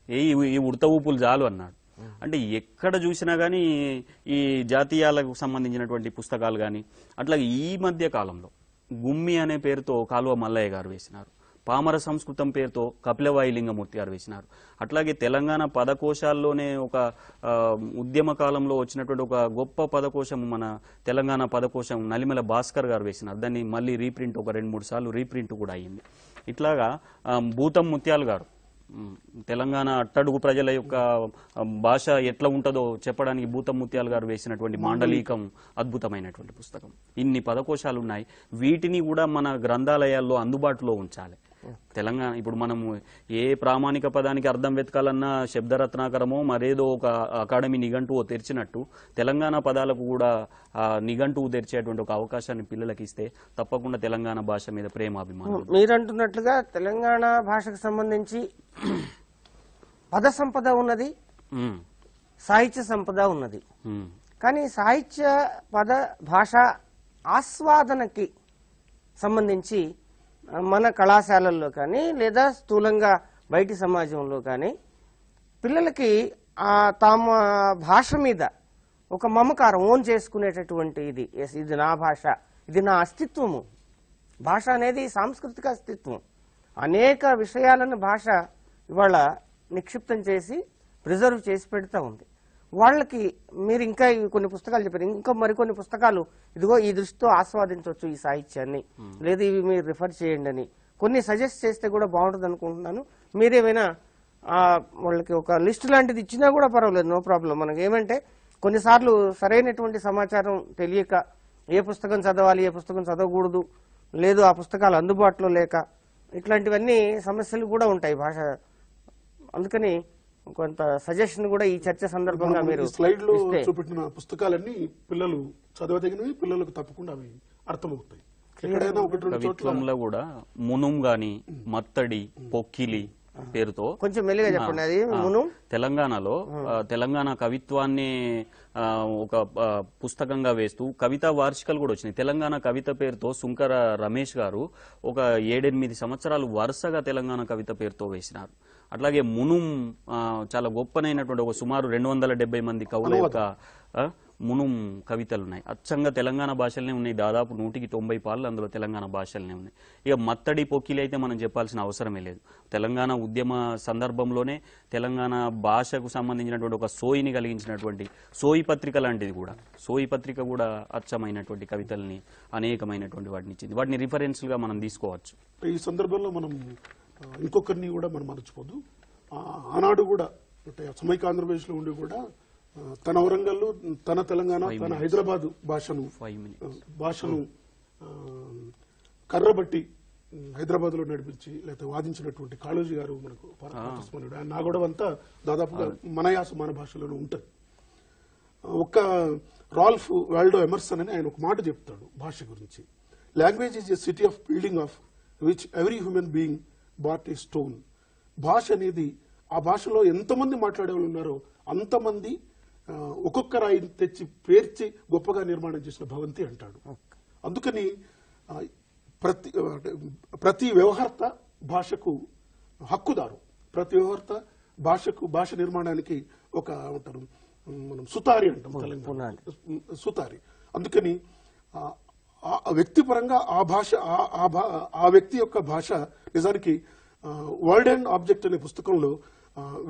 ఈ ఉడత ఊపులు చాలు అన్నాడు. అంటే ఎక్కడ చూసినా కానీ ఈ జాతీయాలకు సంబంధించినటువంటి పుస్తకాలు కానీ. అట్లాగే ఈ మధ్య కాలంలో గుమ్మి అనే పేరుతో కాలువ మల్లయ్య గారు వేసినారు, పామర సంస్కృతం పేరుతో కపిలవాయి లింగమూర్తి గారు వేసినారు. అట్లాగే తెలంగాణ పదకోశాల్లోనే ఒక ఉద్యమ కాలంలో వచ్చినటువంటి ఒక గొప్ప పదకోశం, మన తెలంగాణ పదకోశం నలిమెల భాస్కర్ గారు వేసినారు. దాన్ని మళ్ళీ రీప్రింట్ ఒక 2-3 సార్లు రీప్రింట్ కూడా అయ్యింది. ఇట్లాగా భూతం ముత్యాలు గారు తెలంగాణ అట్టడుగు ప్రజల యొక్క భాష ఎట్లా ఉంటుందో చెప్పడానికి భూతముత్యాలు గారు వేసినటువంటి మాండలికం అద్భుతమైనటువంటి పుస్తకం. ఇన్ని పదకోశాలు ఉన్నాయి, వీటిని కూడా మన గ్రంథాలయాల్లో అందుబాటులో ఉంచాలి. తెలంగాణ ఇప్పుడు మనము ఏ ప్రామాణిక పదానికి అర్థం వెతకాలన్నా శబ్దరత్నాకరమో మరేదో ఒక అకాడమీ నిఘంటువో తెరిచినట్టు తెలంగాణ పదాలకు కూడా నిఘంటువు తెరిచేటువంటి ఒక అవకాశాన్ని పిల్లలకి ఇస్తే తప్పకుండా తెలంగాణ భాష మీద ప్రేమాభిమానం. మీరంటున్నట్లుగా తెలంగాణ భాషకు సంబంధించి పద సంపద ఉన్నది, సాహిత్య సంపద ఉన్నది. కానీ సాహిత్య పద భాష ఆస్వాదనకి సంబంధించి మన కళాశాలల్లో కానీ లేదా స్థూలంగా బయటి సమాజంలో కానీ పిల్లలకి తమ భాష మీద ఒక మమకారం ఓన్ చేసుకునేటటువంటి ఇది నా భాష, ఇది నా అస్తిత్వము. భాష అనేది సాంస్కృతిక అస్తిత్వం. అనేక విషయాలను భాష ఇవాళ నిక్షిప్తం చేసి ప్రిజర్వ్ చేసి పెడతా ఉంది. వాళ్ళకి మీరు ఇంకా కొన్ని పుస్తకాలు చెప్పారు, ఇంకా మరికొన్ని పుస్తకాలు ఇదిగో ఈ దృష్టితో ఆస్వాదించవచ్చు ఈ సాహిత్యాన్ని, లేదా ఇవి మీరు రిఫర్ చేయండి అని కొన్ని సజెస్ట్ చేస్తే కూడా బాగుంటుంది అనుకుంటున్నాను. మీరేమైనా వాళ్ళకి ఒక లిస్ట్ లాంటిది ఇచ్చినా కూడా పర్వాలేదు, నో ప్రాబ్లం. మనకి ఏమంటే కొన్నిసార్లు సరైనటువంటి సమాచారం తెలియక ఏ పుస్తకం చదవాలి, ఏ పుస్తకం చదవకూడదు, లేదు ఆ పుస్తకాలు అందుబాటులో లేక ఇట్లాంటివన్నీ సమస్యలు కూడా ఉంటాయి భాష. అందుకని కొంత సజెషన్ కూడా ఈ చర్చ సందర్భంగా మీరు స్లైడ్ లో చూపెట్టిన పుస్తకాలన్నీ పిల్లలు చదవదగినవి, పిల్లలకు తప్పకుండా అవి అర్థమవుతాయి. ఎక్కడైనా కవిత్వంలో కూడా మునుం గాని మత్తడి పొక్కిలి పేరుతో కొంచెం మెల్లిగా చెప్పండి. అది మునుం తెలంగాణలో తెలంగాణ కవిత్వాన్ని ఒక పుస్తకంగా వేస్తూ కవితా వార్షికలు కూడా వచ్చినాయి. తెలంగాణ కవిత పేరుతో సుంకర రమేష్ గారు ఒక 7-8 సంవత్సరాలు వరుసగా తెలంగాణ కవిత పేరుతో వేసినారు. అట్లాగే మునుం చాలా గొప్పనైనటువంటి ఒక సుమారు 270 మంది కవుల యొక్క మునుం కవితలు ఉన్నాయి. అచ్చంగా తెలంగాణ భాషలనే ఉన్నాయి. దాదాపు 190 పాళ్ళు అందులో తెలంగాణ భాషలనే ఉన్నాయి. ఇక మత్తడి పొక్కిలి అయితే మనం చెప్పాల్సిన అవసరమే లేదు. తెలంగాణ ఉద్యమ సందర్భంలోనే తెలంగాణ భాషకు సంబంధించినటువంటి ఒక సోయిని కలిగించినటువంటి సోయి పత్రిక లాంటిది కూడా, సోయి పత్రిక కూడా అచ్చమైనటువంటి కవితల్ని అనేకమైనటువంటి వాటిని ఇచ్చింది. వాటిని రిఫరెన్స్లుగా మనం తీసుకోవచ్చు. ఈ సందర్భంలో మనం ఇంకొకరిని కూడా మనం మరచిపోదు. ఆనాడు కూడా అంటే సమైక్య ఆంధ్రప్రదేశ్ లో ఉండి కూడా తన వరంగల్, తన తెలంగాణ, తన హైదరాబాద్ భాషను కర్రబట్టి హైదరాబాద్ లో నడిపించి లేకపోతే వాదించినటువంటి కాళోజీ గారు మనకు ఆయన నాగొడవంతా దాదాపుగా మన యాస మన భాషలోనే ఉంటుంది. ఒక రాల్ఫ్ వాల్డో ఎమర్సన్ అని ఆయన ఒక మాట చెప్తాడు భాష గురించి. Language is a city of building of which every human being bought a stone. భాష అనేది ఆ భాషలో ఎంతమంది మాట్లాడే వాళ్ళు ఉన్నారో అంతమంది ఒక్కొక్క రాయిని తెచ్చి పేర్చి గొప్పగా నిర్మాణం చేసిన భవంతి అంటాడు. అందుకని ప్రతి వ్యవహర్త భాషకు హక్కుదారు, ప్రతి వ్యవహర్త భాష నిర్మాణానికి ఒక అంటారు మనం సుతారి అంటాం తెలంగాణ సుతారి. అందుకని వ్యక్తిపరంగా ఆ వ్యక్తి యొక్క భాష నిజానికి వర్డ్ అండ్ ఆబ్జెక్ట్ అనే పుస్తకంలో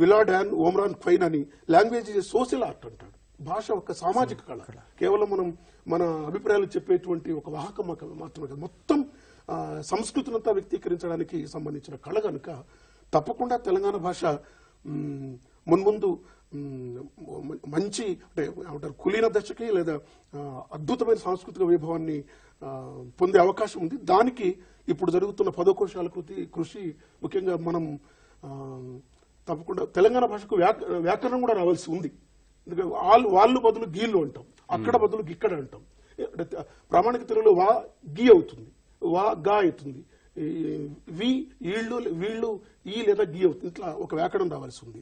విలాడ్ అండ్ ఓమ్రాన్ క్వైన్ అని లాంగ్వేజ్ ఈజ్ సోషల్ ఆర్ట్ అంటాడు. భాష ఒక సామాజిక కళ, కేవలం మనం మన అభిప్రాయాలు చెప్పేటువంటి ఒక వాహకం మాత్రమే కాదు, మొత్తం సంస్కృతినంతా వ్యక్తీకరించడానికి సంబంధించిన కళ కనుక తప్పకుండా తెలంగాణ భాష మున్ముందు మంచి అంటే ఏమంటారు కులీన దశకి లేదా అద్భుతమైన సాంస్కృతిక వైభవాన్ని పొందే అవకాశం ఉంది. దానికి ఇప్పుడు జరుగుతున్న పదకోశాల కృషి ముఖ్యంగా మనం తప్పకుండా తెలంగాణ భాషకు వ్యాకరణం కూడా రావాల్సి ఉంది. ఎందుకంటే వాళ్ళు బదులు గీళ్ళు అంటాం, అక్కడ బదులు గిక్కడ అంటాం. ప్రామాణిక తెలుగులో వా గీ అవుతుంది, వా గా అవుతుంది, వి వీళ్ళు ఈ లేదా గీ అవుతుంది. ఇట్లా ఒక వ్యాకరణం రావాల్సి ఉంది.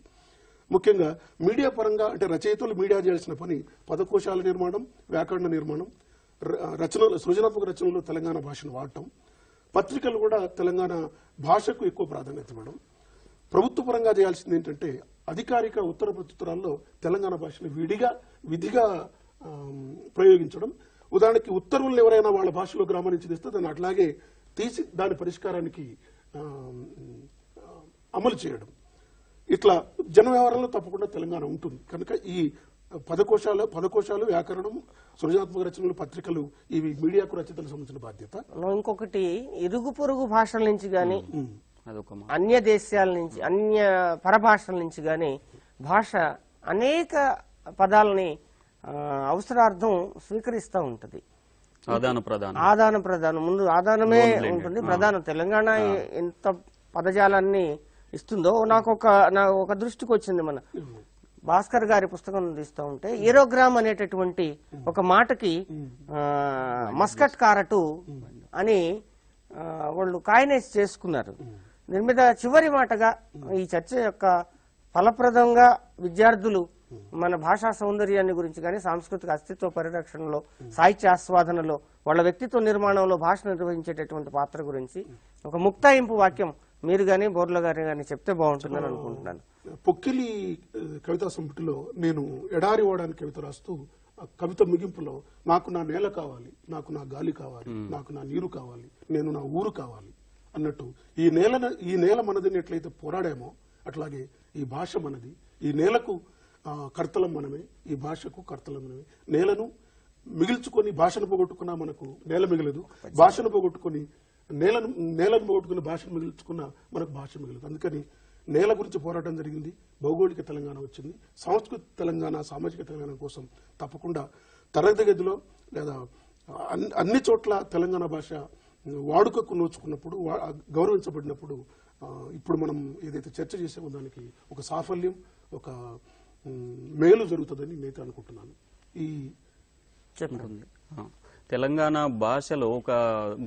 ముఖ్యంగా మీడియా పరంగా అంటే రచయితలు మీడియా చేయాల్సిన పని పదకోశాల నిర్మాణం, వ్యాకరణ నిర్మాణం, రచనలు సృజనాత్మక రచనలో తెలంగాణ భాషను వాడటం, పత్రికలు కూడా తెలంగాణ భాషకు ఎక్కువ ప్రాధాన్యత ఇవ్వడం. ప్రభుత్వ పరంగా చేయాల్సింది ఏంటంటే అధికారిక ఉత్తర ప్రత్యుత్తరాల్లో తెలంగాణ భాషను విధిగా ప్రయోగించడం. ఉదాహరణకి ఉత్తర్వులను ఎవరైనా వాళ్ళ భాషలో గ్రామానికి తెస్తే దాన్ని అట్లాగే తీసి దాని పరిష్కారానికి అమలు చేయడం. ఇట్లా జన వ్యవహారంలో తప్పకుండా తెలంగాణ ఉంటుంది. కనుక ఈ పదకోశాలు వ్యాకరణం, సృజనాత్మక రచనలు, పత్రికలు ఇవి మీడియాకు రచయితలకు సంబంధించిన బాధ్యత. ఇంకొకటి ఇరుగు పొరుగు భాషల నుంచి గాని అదొక మాట. అన్య దేశాల నుంచి, అన్య పరభాషల నుంచి కానీ భాష అనేక పదాలని అవసరార్థం స్వీకరిస్తూ ఉంటుంది. ఆదాన ప్రధానం, ముందు ఆదానమే ఉంటుంది, ప్రధానం. తెలంగాణ ఎంత పదజాలాన్ని ఇస్తుందో నాకు ఒక దృష్టికి వచ్చింది. మన భాస్కర్ గారి పుస్తకం తీస్తూ ఉంటే ఏరోగ్రామ్ అనేటటువంటి ఒక మాటకి మస్కట్ కారటు అని వాళ్ళు కాయినేజ్ చేసుకున్నారు. దీని మీద చివరి మాటగా ఈ చర్చ యొక్క ఫలప్రదంగా విద్యార్థులు మన భాషా సౌందర్యాన్ని గురించి కానీ, సాంస్కృతిక అస్తిత్వ పరిరక్షణలో, సాహిత్య ఆస్వాదనలో, వాళ్ళ వ్యక్తిత్వ నిర్మాణంలో భాష నిర్వహించేటటువంటి పాత్ర గురించి ఒక ముక్తాయింపు వాక్యం మీరు కానీ బోర్ల గారు కానీ చెప్తే బాగుంటుందని అనుకుంటున్నాను. పొక్కిలి కవితా సంపుటిలో నేను ఎడారి ఓడానికి కవిత రాస్తూ కవిత ముగింపులో నాకు నా నేల కావాలి, నాకు నా గాలి కావాలి, నాకు నా నీరు కావాలి, నేను నా ఊరు కావాలి అన్నట్టు ఈ నేల మనదని ఎట్లయితే పోరాడామో అట్లాగే ఈ భాష మనది. ఈ నేలకు కర్తలం మనమే, ఈ భాషకు కర్తలం మనమే. నేలను మిగిల్చుకొని భాషను పోగొట్టుకున్నా మనకు నేల మిగలదు, భాషను పోగొట్టుకుని నేలను పోగొట్టుకుని భాషను మిగిల్చుకున్నా మనకు భాష మిగలదు. అందుకని నేల గురించి పోరాటం జరిగింది. భౌగోళిక తెలంగాణ వచ్చింది. సాంస్కృతిక తెలంగాణ, సామాజిక తెలంగాణ కోసం తప్పకుండా తరగతి గదిలో లేదా అన్ని చోట్ల తెలంగాణ భాష వాడుకకు నోచుకున్నప్పుడు, గౌరవించబడినప్పుడు ఇప్పుడు మనం ఏదైతే చర్చ చేసామో దానికి ఒక సాఫల్యం, ఒక మేలు జరుగుతుందని నేనైతే అనుకుంటున్నాను. ఈ చెప్పండి. తెలంగాణ భాషలో ఒక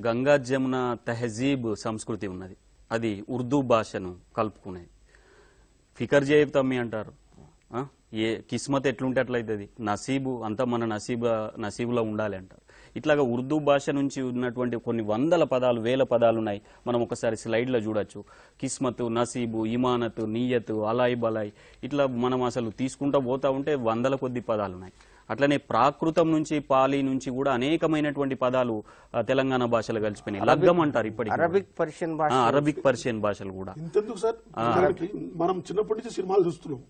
గంగా జమున తెహజీబ్ సంస్కృతి ఉన్నది. అది ఉర్దూ భాషను కలుపుకునేది. ఫికర్ జేబ్ అంటారు. ఏ కిస్మత్ ఎట్లుంటే అట్లయితుంది, నసీబు అంతా మన నసీబులో ఉండాలి అంటారు. ఇట్లాగా ఉర్దూ భాష నుంచి ఉన్నటువంటి కొన్ని వందల పదాలు, వేల పదాలు ఉన్నాయి. మనం ఒకసారి స్లైడ్లో చూడొచ్చు. కిస్మత్, నసీబు, ఇమానత్, నియత్, అలాయ్ బలాయ్, ఇట్లా మనం అసలు తీసుకుంటూ పోతా ఉంటే వందల కొద్ది పదాలు ఉన్నాయి. అట్లనే ప్రాకృతం నుంచి, పాలీ నుంచి కూడా అనేకమైనటువంటి పదాలు తెలంగాణ భాషలో కలిసిపోయినాయి. లగ్గం అంటారు ఇప్పటికి, అరబిక్ పర్షియన్ భాషలు కూడా. ఇంతెందుకు సార్, మనం చిన్నప్పటి నుంచి సినిమాలు చూస్తున్నాం.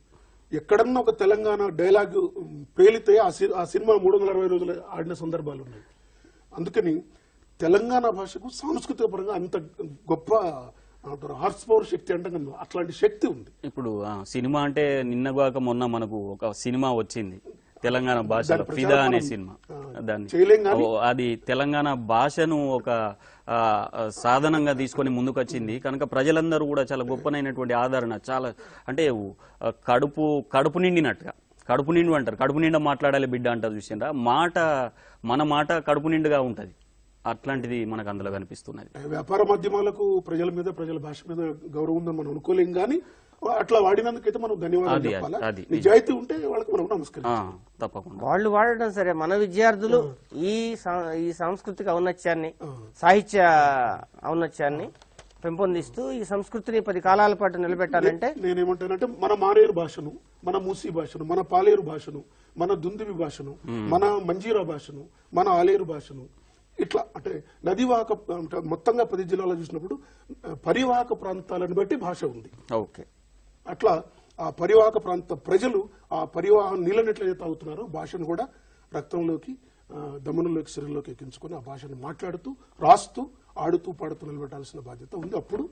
ఎక్కడన్నా ఒక తెలంగాణ డైలాగ్ పేలితే ఆ సినిమా 360 రోజులు ఆడిన సందర్భాలు ఉన్నాయి. అందుకని తెలంగాణ భాషకు సాంస్కృతిక పరంగా అంత గొప్ప హార్స్ పవర్ శక్తి అంటే అట్లాంటి శక్తి ఉంది. ఇప్పుడు సినిమా అంటే నిన్నగాక మొన్న మనకు ఒక సినిమా వచ్చింది తెలంగాణ భాషలో, ఫిదా అనే సినిమా. దాన్ని అది తెలంగాణ భాషను ఒక సాధనంగా తీసుకొని ముందుకొచ్చింది కనుక ప్రజలందరూ కూడా చాలా గొప్పనైనటువంటి ఆదరణ, చాలా అంటే కడుపు నిండినట్టుగా, కడుపు నిండు అంటారు, కడుపు నిండా మాట్లాడాలి బిడ్డ అంటారు చూసిందా, మన మాట కడుపు నిండుగా ఉంటది. అట్లాంటిది మనకు అందులో కనిపిస్తున్నది. వ్యాపార మాధ్యమాలకు ప్రజల మీద, ప్రజల భాష మీద గౌరవం ఉందని మనం అనుకోలేం, కానీ అట్లా వాడినందుకైతే మనం ధన్యవాదాలు చెప్పాలి. నిజాయితీ ఉంటే వాళ్ళకి మనం నమస్కారం. తప్పకుండా వాళ్ళు వాడడం సరే, మన విద్యార్థులు ఈ సాంస్కృతిక ఔన్నత్యాన్ని, సాహిత్య ఔన్నత్యాన్ని పెంపొందిస్తూ ఈ సంస్కృతిని 10 కాలాల పాటు నిలబెట్టాలంటే నేనేమంటానంటే మన మారేరు భాషను, మన మూసీ భాషను, మన పాలేరు భాషను, మన దుందివి భాషను, మన మంజీరా భాషను, మన ఆలేరు భాషను, ఇట్లా అంటే నదీవాహక మొత్తంగా 10 జిల్లాలో చూసినప్పుడు పరివాహక ప్రాంతాలను బట్టి భాష ఉంది. ఓకే, అట్లా ఆ పరివాహక ప్రాంత ప్రజలు ఆ పరివాహం నీళ్ళని ఎట్లయితే తాగుతున్నారో భాషను కూడా రక్తంలోకి, దమనంలోకి, శరీరంలోకి ఎక్కించుకొని ఆ భాషను మాట్లాడుతూ, రాస్తూ, ఆడుతూ, పాడుతూ నిలబెట్టాల్సిన బాధ్యత ఉంది. అప్పుడు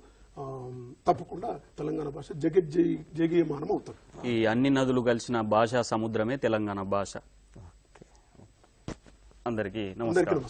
తప్పకుండా తెలంగాణ భాష జగీయమానం అవుతుంది. ఈ అన్ని నదులు కలిసిన భాషా సముద్రమే తెలంగాణ భాష. అందరికీ నమస్కారం.